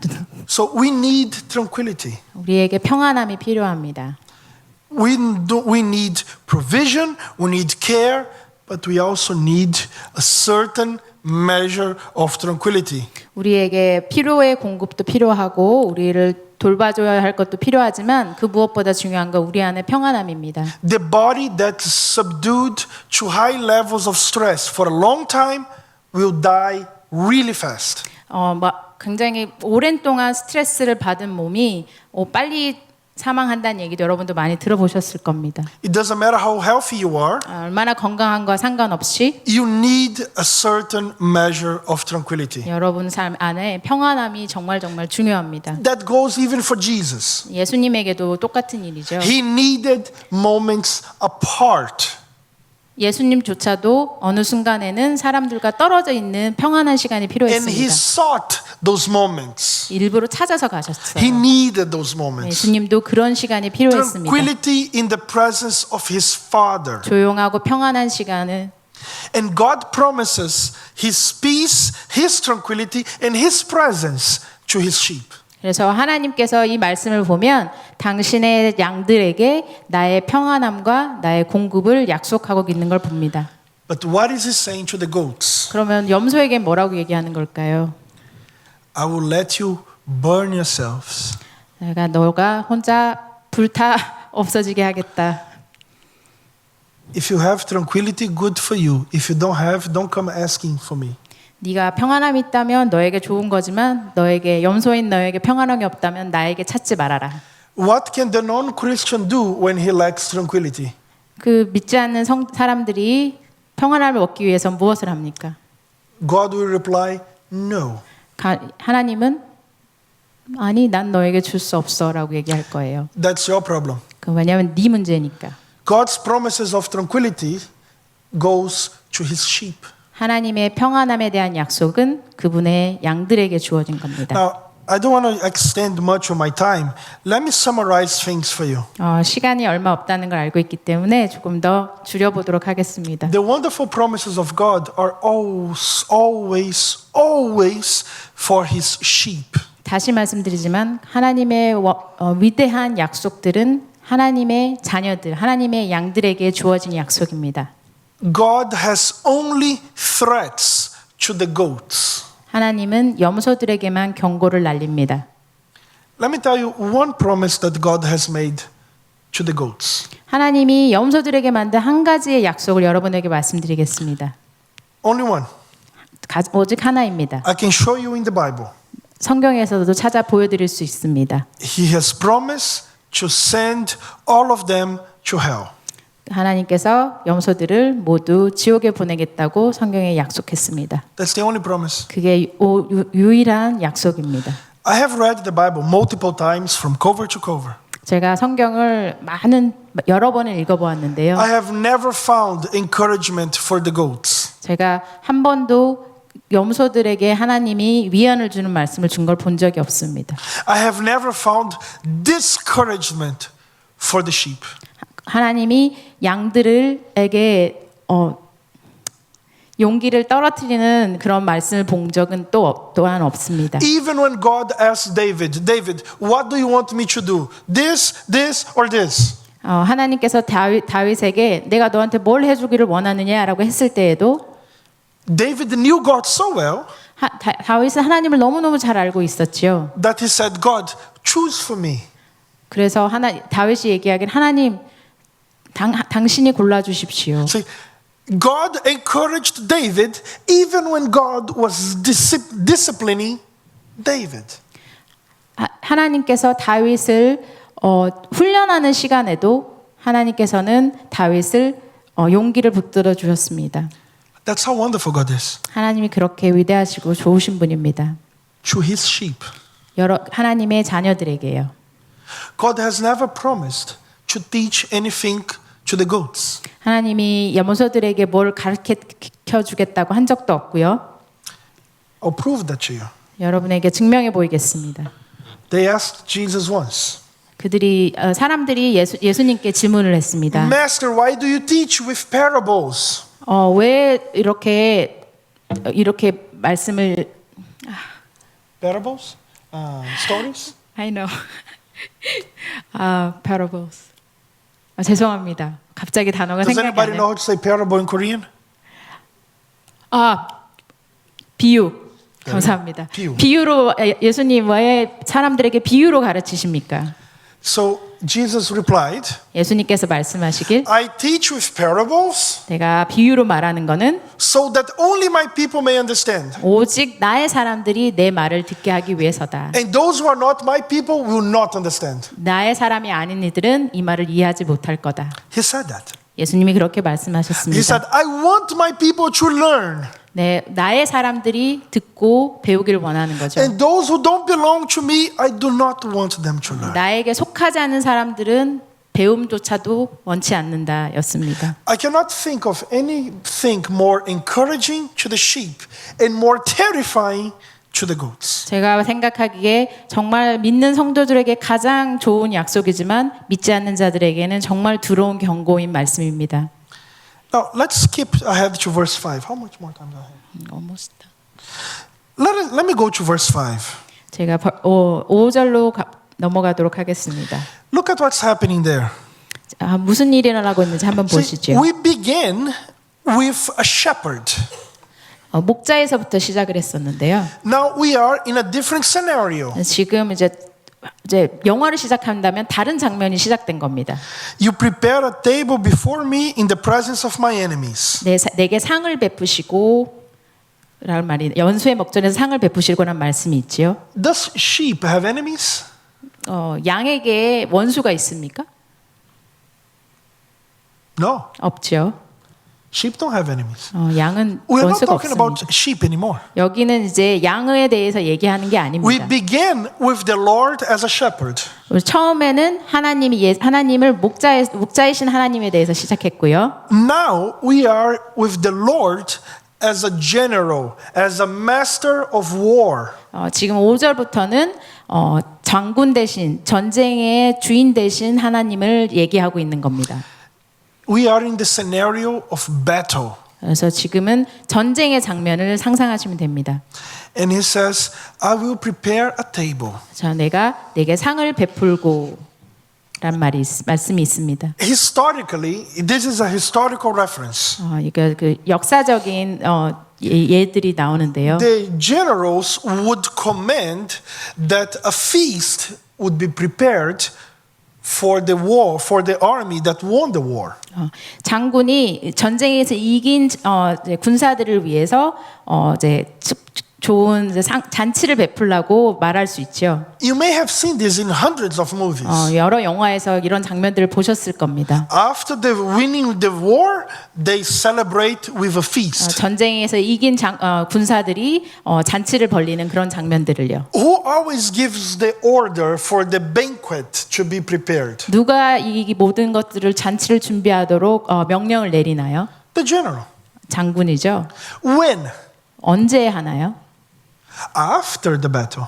So we need tranquility. 우리에게 평안함이 필요합니다. We need provision, we need care, but we also need a certain measure of tranquility. 우리에게 피로의 공급도 필요하고 우리를 돌봐줘야 할 것도 필요하지만 그 무엇보다 중요한 건 우리 안에 평안함입니다. The body that's subdued to high levels of stress for a long time will die really fast. 굉장히 오랜 동안 스트레스를 받은 몸이 빨리 사망한다는 얘기도 여러분도 많이 들어보셨을 겁니다. It doesn't matter how healthy you are, 얼마나 건강한과 상관없이 you need a certain measure of tranquility. 여러분 삶 안에 평안함이 정말 중요합니다. That goes even for Jesus. 예수님에게도 똑같은 일이죠. He needed moments apart. 예수님조차도 어느 순간에는 사람들과 떨어져 있는 평안한 시간이 And he 필요했습니다. sought those moments. 일부러 찾아서 가셨어요. He needed those moments. 예수님도 그런 시간이 필요했습니다. Tranquility in the presence of his Father. 조용하고 평안한 시간을 And God promises his peace, his tranquility, and his presence to his sheep. 그래서 하나님께서 이 말씀을 보면 당신의 양들에게 나의 평안함과 나의 공급을 약속하고 있는 걸 봅니다. But what is he saying to the goats? 그러면 염소에게 뭐라고 얘기하는 걸까요? I will let you burn yourselves. 너가 혼자 불타 없어지게 하겠다. If you have tranquility, good for you. If you don't have, don't come asking for me. 네가 평안함이 있다면 너에게 좋은 거지만 염소인 너에게 평안함이 없다면 나에게 찾지 말아라. What can the non-Christian do when he lacks tranquility? 그 믿지 않는 사람들이 평안함을 얻기 위해서 무엇을 합니까? God will reply, no. 하나님은 아니 난 너에게 줄 수 없어라고 얘기할 거예요. That's your problem. 왜냐하면 네 문제니까. God's promises of tranquility goes to his sheep. 하나님의 평안함에 대한 약속은 그분의 양들에게 주어진 겁니다. Now, I don't want to extend much of my time. Let me summarize things for you. 시간이 얼마 없다는 걸 알고 있기 때문에 조금 더 줄여보도록 하겠습니다. The wonderful promises of God are always for his sheep. 다시 말씀드리지만 하나님의 위대한 약속들은 하나님의 자녀들, 하나님의 양들에게 주어진 약속입니다. God has only threats to the goats. 하나님은 염소들에게만 경고를 날립니다. Let me tell you one promise that God has made to the goats. 하나님이 염소들에게 만든 한 가지의 약속을 여러분에게 말씀드리겠습니다. Only one. 오직 하나입니다. I can show you in the Bible. 성경에서도 찾아 보여드릴 수 있습니다. He has promised to send all of them to hell. 하나님께서 염소들을 모두 지옥에 보내겠다고 성경에 약속했습니다. That's the only promise. 그게 유일한 약속입니다. I have read the Bible multiple times from cover to cover. 제가 성경을 여러 번을 읽어보았는데요. I have never found encouragement for the goats. 제가 한 번도 염소들에게 하나님이 위안을 주는 말씀을 준 걸 본 적이 없습니다. I have never found discouragement for the sheep. 하나님이 양들에게 용기를 떨어뜨리는 그런 말씀을 본 적은 또한 없습니다. Even when God asked David, David, what do you want me to do? This, or this? 하나님께서 다윗에게 내가 너한테 뭘 해주기를 원하느냐라고 했을 때에도 David knew God so well 다윗은 하나님을 너무너무 잘 알고 있었지요. that he said, God, choose for me. 그래서 다윗이 얘기하길 하나님 당신이 골라주십시오. See, God encouraged David even when God was disciplining David. 하나님께서 다윗을 훈련하는 시간에도 하나님께서는 다윗을 용기를 붙들어 주셨습니다. That's how wonderful God is. 하나님이 그렇게 위대하시고 좋으신 분입니다. To his sheep. 하나님의 자녀들에게요. God has never promised to teach anything to the goats. 하나님이 염소들에게 뭘 가르쳐 주겠다고 한 적도 없고요. I'll prove that to you. 여러분에게 증명해 보이겠습니다. They asked Jesus once, 사람들이 예수님께 질문을 했습니다. Master, why do you teach with parables? 왜 이렇게 말씀을 Parables? Stories? I know. parables. 죄송합니다. 갑자기 단어가 Does 생각이 anybody 안 know 나요. how to say parable in Korean? 비유. 감사합니다. 비유. 비유로 예수님 왜 사람들에게 비유로 가르치십니까? So Jesus replied, 예수님께서 말씀하시길 I teach with parables 내가 비유로 말하는 거는 so that only my people may understand. 오직 나의 사람들이 내 말을 듣게 하기 위해서다. And those who are not my people will not understand. 나의 사람이 아닌 이들은 이 말을 이해하지 못할 거다. He said that. 예수님이 그렇게 He 말씀하셨습니다. said, I want my people to learn. 네, 나의 사람들이 듣고 배우기를 원하는 거죠. And those who don't belong to me, I do not want them to learn. 나에게 속하지 않은 사람들은 배움조차도 원치 않는다였습니다. I cannot think of anything more encouraging to the sheep and more terrifying to the goats. 제가 생각하기에 정말 믿는 성도들에게 가장 좋은 약속이지만 믿지 않는 자들에게는 정말 두려운 경고인 말씀입니다. Now, let's skip ahead to verse 5. How much more time do I have? almost. Let me go to verse 5. 제가 5절로 넘어가도록 하겠습니다. Look at what's happening there. 무슨 일이 일어나고 있는지 한번 보시죠. We begin with a shepherd. 목자에서부터 시작을 했었는데요. Now we are in a different scenario. 지금 이제 영화를 시작한다면 다른 장면이 시작된 겁니다. You prepare a table before me in the presence of my enemies. 내게 상을 베푸시고 라는 말이 연수의 먹전에서 상을 베푸시고란 말씀이 있지요. Does sheep have enemies? 양에게 원수가 있습니까? No. 없죠. Sheep don't have enemies. 양은 We are not 원수가 talking about 없습니다. sheep anymore. 여기는 이제 양에 대해서 얘기하는 게 We 아닙니다. began with the Lord as a shepherd. 처음에는 하나님을 목자이신 하나님에 대해서 시작했고요. Now we are with the Lord as a general, as a master of war. 지금 5절부터는 장군 대신 전쟁의 주인 대신 하나님을 얘기하고 있는 겁니다. We are in the scenario of battle. 그래서 지금은 전쟁의 장면을 상상하시면 됩니다. And he says, I will prepare a table. 자, 내가 내게 상을 베풀고 란 말씀이 있습니다. Historically, this is a historical reference. 이거 그 역사적인 예들이 나오는데요. The generals would command that a feast would be prepared for the war, for the army that won the war. 장군이 전쟁에서 이긴 군사들을 위해서 이제 좋은 잔치를 베풀라고 말할 수 있죠. You may have seen this in hundreds of movies. 여러 영화에서 이런 장면들을 보셨을 겁니다. After the winning the war, they celebrate with a feast. 전쟁에서 이긴 군사들이 잔치를 벌리는 그런 장면들을요. Who always gives the order for the banquet to be prepared? 누가 이 모든 것들을 잔치를 준비하도록 명령을 내리나요? The general. 장군이죠. When? 언제 하나요? After the battle.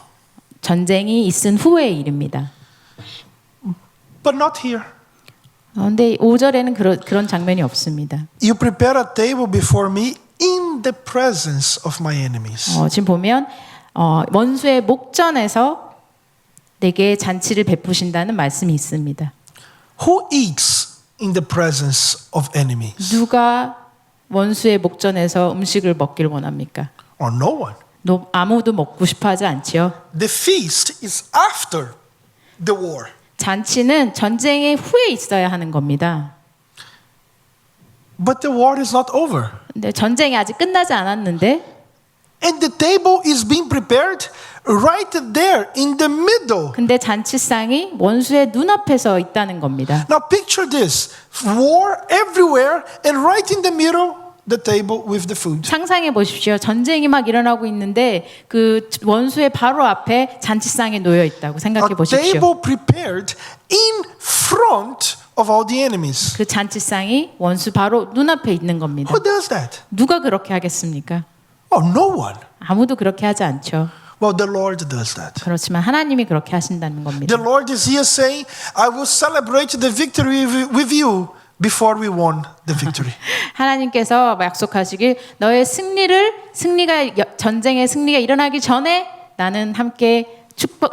전쟁이 있은 후의 일입니다. But not here. 근데 5절에는 그런 장면이 없습니다. You prepare a table before me in the presence of my enemies. 지금 보면 원수의 목전에서 내게 잔치를 베푸신다는 말씀이 있습니다. Who eats in the presence of enemies? 누가 원수의 목전에서 음식을 먹길 원합니까? Or no one. 아무도 먹고 싶어하지 않지요. The feast is after the war. 잔치는 전쟁의 후에 있어야 하는 겁니다. But the war is not over. 근데 전쟁이 아직 끝나지 않았는데 And the table is being prepared right there in the middle. 근데 잔치상이 원수의 눈앞에서 있다는 겁니다. Now picture this. War everywhere and right in the middle the table with the food. 상상해 보십시오. 전쟁이 막 일어나고 있는데 그 원수의 바로 앞에 잔치상이 놓여 있다고 생각해 A 보십시오. table prepared in front of all the enemies. 그 잔치상이 원수 바로 눈앞에 있는 겁니다. Who does that? 누가 그렇게 하겠습니까? Oh, no one. 아무도 그렇게 하지 않죠. Well, the Lord does that. 그렇지만 하나님이 그렇게 하신다는 겁니다. The Lord is here saying, I will celebrate the victory with you before we won the victory. 하나님께서 약속하시길 너의 전쟁의 승리가 일어나기 전에 나는 함께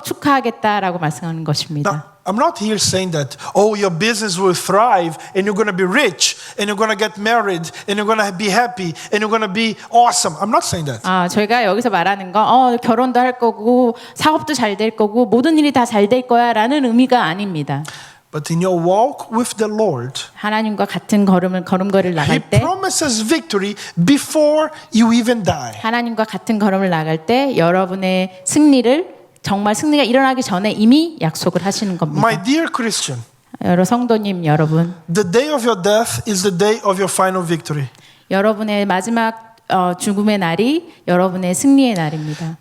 축하하겠다라고 말씀하는 Now, 것입니다. I'm not here saying that, oh, your business will thrive and you're going to be rich and you're going to get married and you're going to be happy and you're going to be awesome. I'm not saying that. 저희가 여기서 말하는 거, 결혼도 할 거고 사업도 잘 될 거고 모든 일이 다 잘 될 거야라는 의미가 아닙니다. But in your walk with the Lord, 하나님과 같은 걸음걸이를 He 나갈 때, promises victory before you even die. 하나님과 같은 걸음을 나갈 때 여러분의 승리를 정말 승리가 일어나기 전에 이미 약속을 하시는 겁니다. My dear Christian, 여러 성도님 여러분, the day of your death is the day of your final victory. 여러분의 마지막 죽음의 날이 여러분의 승리의 날입니다.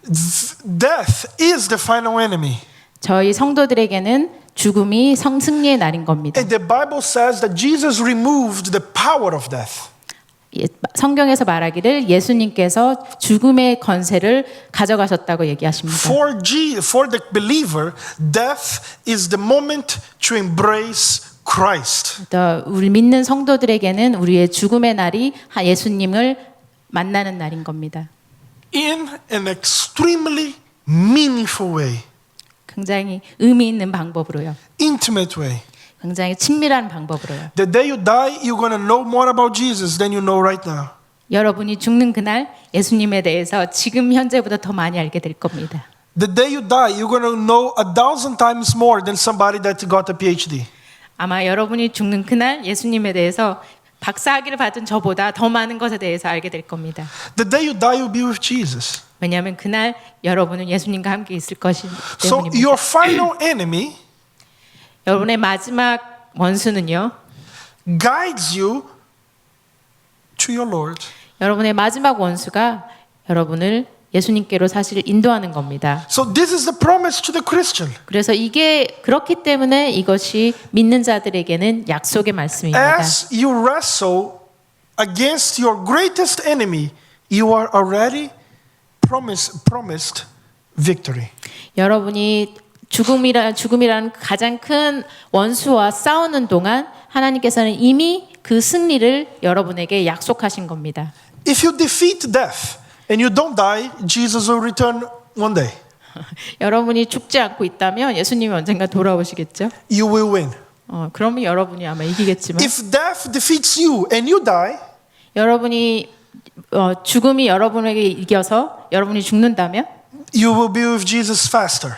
Death is the final enemy. 저희 성도들에게는 죽음이 승리의 날인 겁니다. And the Bible says that Jesus removed the power of death. 성경에서 말하기를 예수님께서 죽음의 권세를 가져가셨다고 얘기하십니다. For the believer, death is the moment to embrace Christ. 또 우리 믿는 성도들에게는 우리의 죽음의 날이 예수님을 만나는 날인 겁니다. In an extremely meaningful way. 굉장히 의미 있는 방법으로요. Intimate way. 굉장히 친밀한 방법으로요. The day you die, you're going to know more about Jesus than you know right now. 여러분이 죽는 그날 예수님에 대해서 지금 현재보다 더 많이 알게 될 겁니다. The day you die, you're going to know 1,000 times more than somebody that got a PhD. 아마 여러분이 죽는 그날 예수님에 대해서 박사학위를 받은 저보다 더 많은 것에 대해서 알게 될 겁니다. The day you die, you'll be with Jesus. 왜냐하면 그날 여러분은 예수님과 함께 있을 것이기 So 때문입니다. your final enemy 여러분의 마지막 원수는요. guides you to your Lord. 여러분의 마지막 원수가 여러분을 예수님께로 사실 인도하는 겁니다. So this is the promise to the Christian. 그래서 이게 그렇기 때문에 이것이 믿는 자들에게는 약속의 말씀입니다. As you wrestle against your greatest enemy, you are already promised victory. 여러분이 죽음이라는 가장 큰 원수와 싸우는 동안 하나님께서는 이미 그 승리를 여러분에게 약속하신 겁니다. If you defeat death and you don't die, Jesus will return one day. 여러분이 죽지 않고 있다면 예수님이 언젠가 돌아오시겠죠? You will win. 그러면 여러분이 아마 이기겠지만 If death defeats you and you die, 여러분이 죽음이 여러분에게 이겨서 여러분이 죽는다면 you will be with Jesus faster.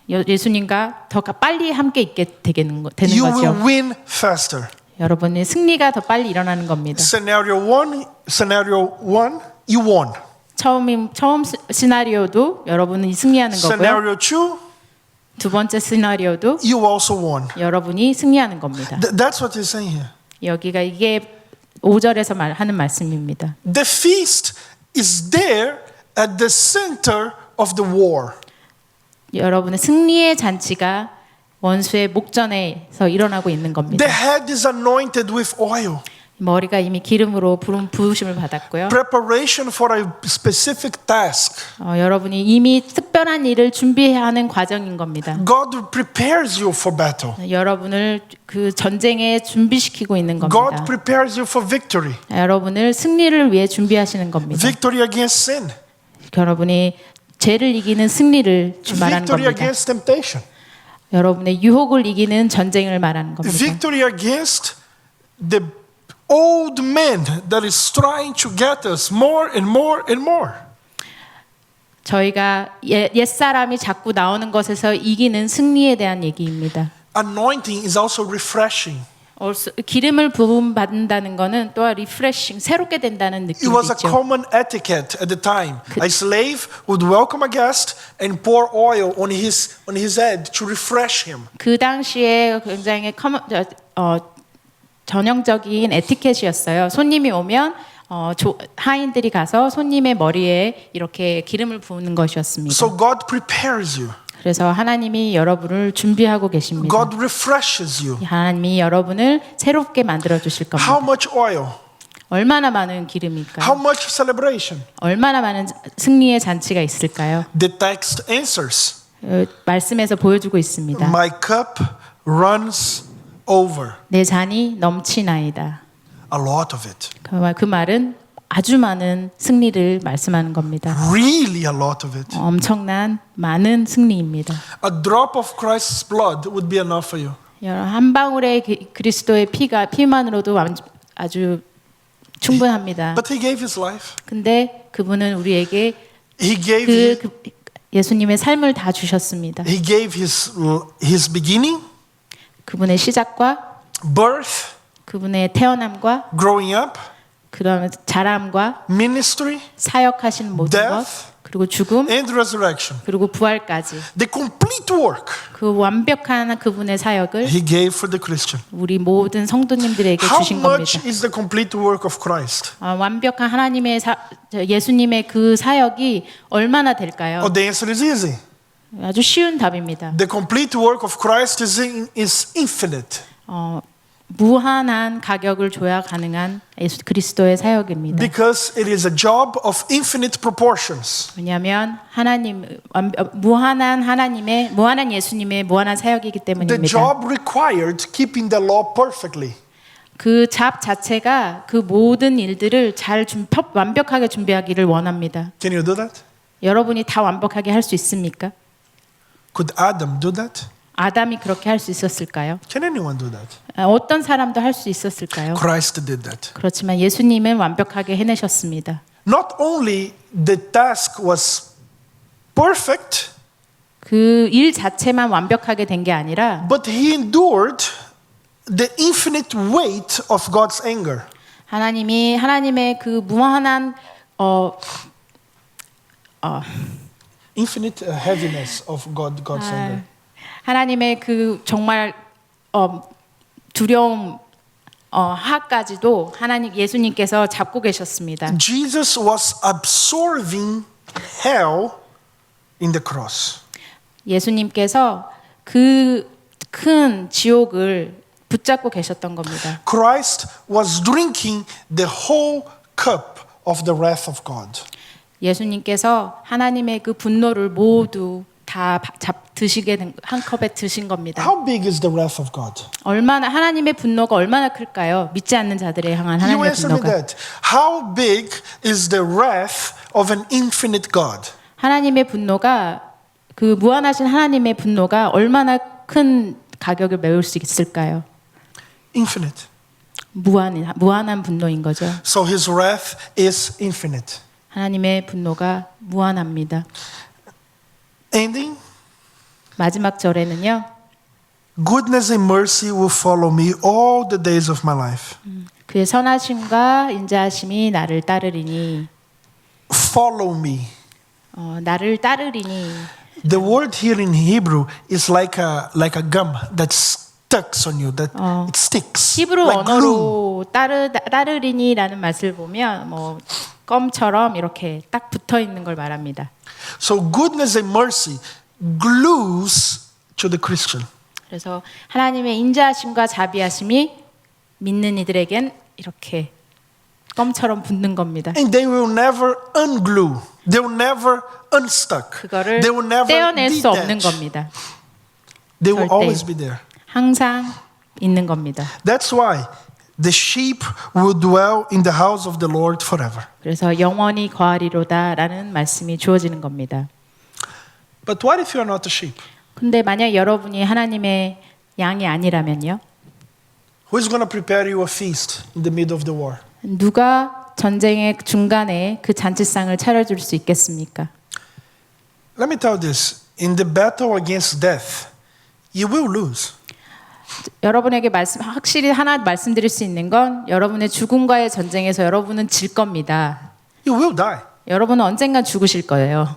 예수님과 더 빨리 함께 있게 되는 You 거죠. will win faster. 여러분의 승리가 더 빨리 일어나는 겁니다. Scenario one, you won. 처음 시나리오도 여러분이 승리하는 거고요. Scenario two, 두 번째 시나리오도 you also won. 여러분이 승리하는 겁니다. That's what he's saying here. 여기가 이게 5절에서 하는 말씀입니다. The feast is there at the center of the war. 여러분의 승리의 잔치가 원수의 목전에서 일어나고 있는 겁니다. The head is anointed with oil. 머리가 이미 기름으로 부으심을 받았고요. Preparation for a specific task. 여러분이 이미 특별한 일을 준비하는 과정인 겁니다. God prepares you for battle. 여러분을 그 전쟁에 준비시키고 있는 겁니다. God prepares you for victory. 여러분을 승리를 위해 준비하시는 겁니다. Victory against sin. 여러분이 죄를 이기는 승리를 말하는 Victory 겁니다. against temptation. 여러분의 유혹을 이기는 전쟁을 말하는 겁니다. Victory against the old man that is trying to get us more and more and more. 저희가 옛사람이 자꾸 나오는 것에서 이기는 승리에 대한 얘기입니다. Anointing is also refreshing. 기름을 부음 받는다는 것은 또한 리프레싱, 새롭게 된다는 It 느낌이 was a 있죠. common etiquette at the time. A slave would welcome a guest and pour oil on his head to refresh him. 그 당시에 굉장히 전형적인 에티켓이었어요. 손님이 오면 하인들이 가서 손님의 머리에 이렇게 기름을 부는 것이었습니다. So God prepares you. 그래서 하나님이 여러분을 준비하고 계십니다. God refreshes you. 하나님이 여러분을 새롭게 만들어 주실 겁니다. How much oil? 얼마나 많은 기름일까요? How much celebration? 얼마나 많은 승리의 잔치가 있을까요? The text answers. 말씀에서 보여주고 있습니다. My cup runs over. 내 잔이 넘치나이다. A lot of it. 그 말은 아주 많은 승리를 말씀하는 겁니다. Really a lot of it. 엄청난 많은 승리입니다. A drop of Christ's blood would be enough for you. 한 방울의 그리스도의 피만으로도 아주 충분합니다. But he gave his life. 근데 그분은 우리에게 He gave 예수님의 삶을 다 주셨습니다. he gave his beginning, 그분의 시작과 birth, 그분의 태어남과 growing up, 그다음에 자람과 ministry, 사역하신 모든 것, death, 그리고 죽음, and resurrection. 그리고 부활까지 The complete work 그 완벽한 그분의 사역을 he gave for the Christian. 우리 모든 성도님들에게 How 주신 much 겁니다. is the complete work of Christ? 완벽한 하나님의 예수님의 그 사역이 얼마나 될까요? Oh, the answer is easy. 아주 쉬운 답입니다. The complete work of Christ is infinite. 무한한 가격을 줘야 가능한 예수 그리스도의 사역입니다. Because it is a job of infinite proportions. 왜냐하면 무한한 예수님의 무한한 사역이기 The 때문입니다. job required keeping the law perfectly. 그 잡 자체가 그 모든 일들을 완벽하게 준비하기를 원합니다. Can you do that? 여러분이 다 완벽하게 할 수 있습니까? Could Adam do that? 아담이 그렇게 할 수 있었을까요? Can anyone do that? 어떤 사람도 할 수 있었을까요? Christ did that. 그렇지만 예수님은 완벽하게 해내셨습니다. Not only the task was perfect, 그 일 자체만 완벽하게 된 게 아니라 but he endured the infinite weight of God's anger. 하나님의 그 무한한 Infinite heaviness of God's anger. 하나님의 그 정말 두려움 하까지도 예수님께서 잡고 계셨습니다. Jesus was absorbing hell in the cross. 예수님께서 그 큰 지옥을 붙잡고 계셨던 겁니다. Christ was drinking the whole cup of the wrath of God. 예수님께서 하나님의 그 분노를 모두 다 한 컵에 드신 겁니다. How big is the wrath of God? 하나님의 분노가 얼마나 클까요? 믿지 않는 자들에 향한 You 하나님의 answer me 분노가. that. How big is the wrath of an infinite God? 하나님의 분노가 그 무한하신 하나님의 분노가 얼마나 큰 가격을 메울 수 있을까요? Infinite. 무한한 분노인 거죠. So his wrath is infinite. 하나님의 분노가 무한합니다. Ending. 마지막 절에는요. Goodness and mercy will follow me all the days of my life. 그의 선하심과 인자하심이 나를 따르리니. Follow me. 나를 따르리니. The word here in Hebrew is like a gum that sticks on you, that it sticks. 히브리 like glue. 언어로 따르리니라는 말을 보면 껌처럼 이렇게 딱 붙어 있는 걸 말합니다. So goodness and mercy glues to the Christian. 그래서 하나님의 인자하심과 자비하심이 믿는 이들에겐 이렇게 껌처럼 붙는 겁니다. And they will never unglue. They will never unstuck. 그거를 They will never 떼어낼 수 없는 detach. 겁니다. They will 절대. always be there. 항상 있는 겁니다. That's why the sheep will dwell in the house of the Lord forever. 그래서 영원히 거하리로다라는 말씀이 주어지는 겁니다. But what if you are not a sheep? 근데 만약 여러분이 하나님의 양이 아니라면요? Who is going to prepare you a feast in the middle of the war? 누가 전쟁의 중간에 그 잔치상을 차려줄 수 있겠습니까? Let me tell you this. In the battle against death, you will lose. 여러분에게 확실히 하나 말씀드릴 수 있는 건 여러분의 죽음과의 전쟁에서 여러분은 질 겁니다. You will die. 여러분은 언젠간 죽으실 거예요.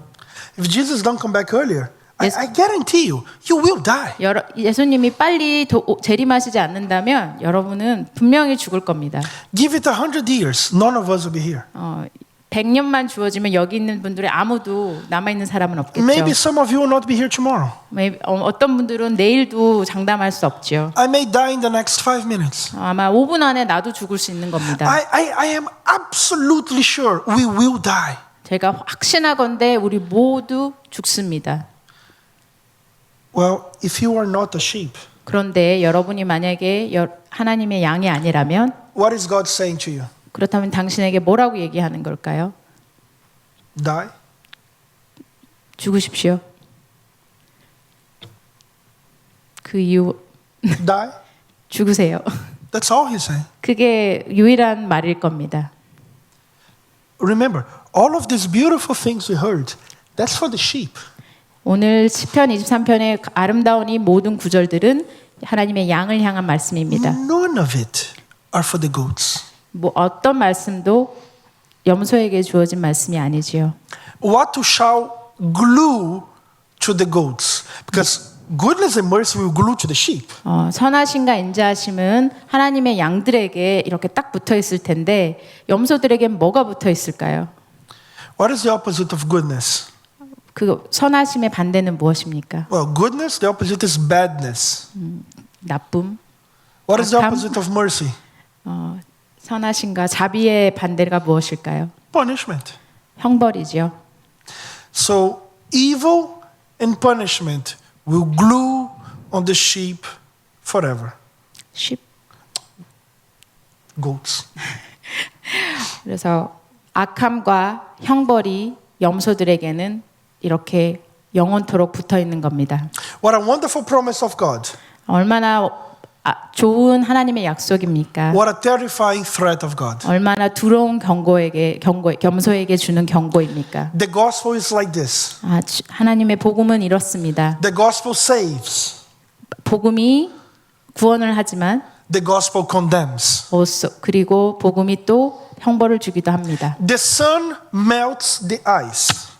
If Jesus don't come back earlier, I guarantee you, you will die. 예수님이 빨리 재림하시지 않는다면 여러분은 분명히 죽을 겁니다. Give it 100 years, none of us will be here. 100년만 주어지면 여기 있는 분들이 아무도 남아있는 사람은 없겠죠. Maybe some of you will not be here tomorrow. 어떤 분들은 내일도 장담할 수 없죠. I may die in the next 5 minutes. 아마 5분 안에 나도 죽을 수 있는 겁니다. I am absolutely sure we will die. 제가 확신하건대 우리 모두 죽습니다. Well, if you are not a sheep, 그런데 여러분이 만약에 하나님의 양이 아니라면 what is God saying to you? 그렇다면 당신에게 뭐라고 얘기하는 걸까요? Die. 죽으십시오. 그 이유 Die. 죽으세요. That's all he's saying. 그게 유일한 말일 겁니다. Remember, all of these beautiful things we heard, that's for the sheep. 오늘 시편 23편의 아름다운 이 모든 구절들은 하나님의 양을 향한 말씀입니다. None of it are for the goats. 뭐 어떤 말씀도 염소에게 주어진 말씀이 아니지요. What to shall glue to the goats? Because goodness and mercy will glue to the sheep. 선하심과 인자하심은 하나님의 양들에게 이렇게 딱 붙어 있을 텐데 염소들에겐 뭐가 붙어 있을까요? What is the opposite of goodness? 그 선하심의 반대는 무엇입니까? Well, goodness, the opposite is badness. 나쁨. What is the 악함? opposite of mercy? 선하심과 자비의 반대가 무엇일까요? Punishment. 형벌이지요. So evil and punishment will glue on the sheep forever. 쉽. Goats. 그래서 악함과 형벌이 염소들에게는 이렇게 영원토록 붙어 있는 겁니다. What a wonderful promise of God. 얼마나 좋은 하나님의 약속입니까? What a terrifying threat of God. 얼마나 두려운 염소에게 주는 경고입니까? The gospel is like this. 하나님의 복음은 이렇습니다. The gospel saves. 복음이 구원을 하지만 The gospel condemns. 그리고 복음이 또 형벌을 주기도 합니다. The sun melts the ice.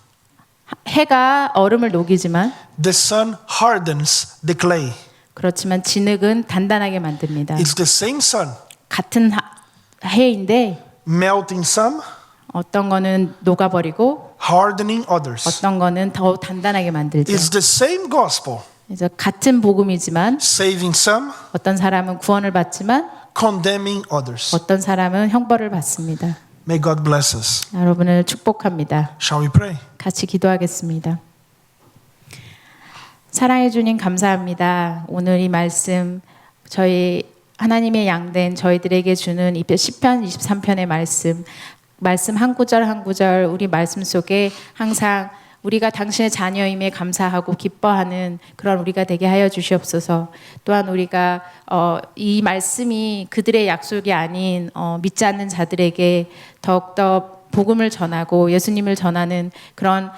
해가 얼음을 녹이지만 The sun hardens the clay. 그렇지만 진흙은 단단하게 만듭니다. It's the same sun 같은 해인데 melting some, 어떤 거는 녹아버리고 hardening others. 어떤 거는 더 단단하게 만들죠. It's the same gospel 그래서 같은 복음이지만 saving some, 어떤 사람은 구원을 받지만 condemning others. 어떤 사람은 형벌을 받습니다. May God bless us. 여러분을 축복합니다. Shall we pray? 같이 기도하겠습니다. 사랑해 주님 감사합니다. 오늘 이 말씀 저희 하나님의 양된 저희들에게 주는 시편 23편의 말씀 한 구절 한 구절 우리 말씀 속에 항상 우리가 당신의 자녀임에 감사하고 기뻐하는 그런 우리가 되게 하여 주시옵소서. 또한 우리가 이 말씀이 그들의 약속이 아닌 믿지 않는 자들에게 더욱더 복음을 전하고 예수님을 전하는 그런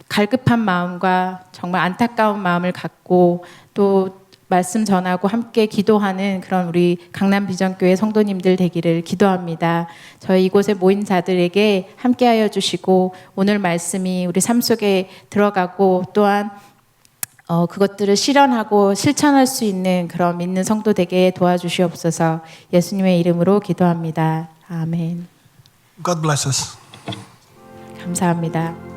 갈급한 마음과 정말 안타까운 마음을 갖고 또 말씀 전하고 함께 기도하는 그런 우리 강남 비전교회 성도님들 되기를 기도합니다. 저희 이곳에 모인 자들에게 함께하여 주시고 오늘 말씀이 우리 삶 속에 들어가고 또한 그것들을 실현하고 실천할 수 있는 그런 믿는 성도 되게 도와주시옵소서. 예수님의 이름으로 기도합니다. 아멘. God bless us. 감사합니다.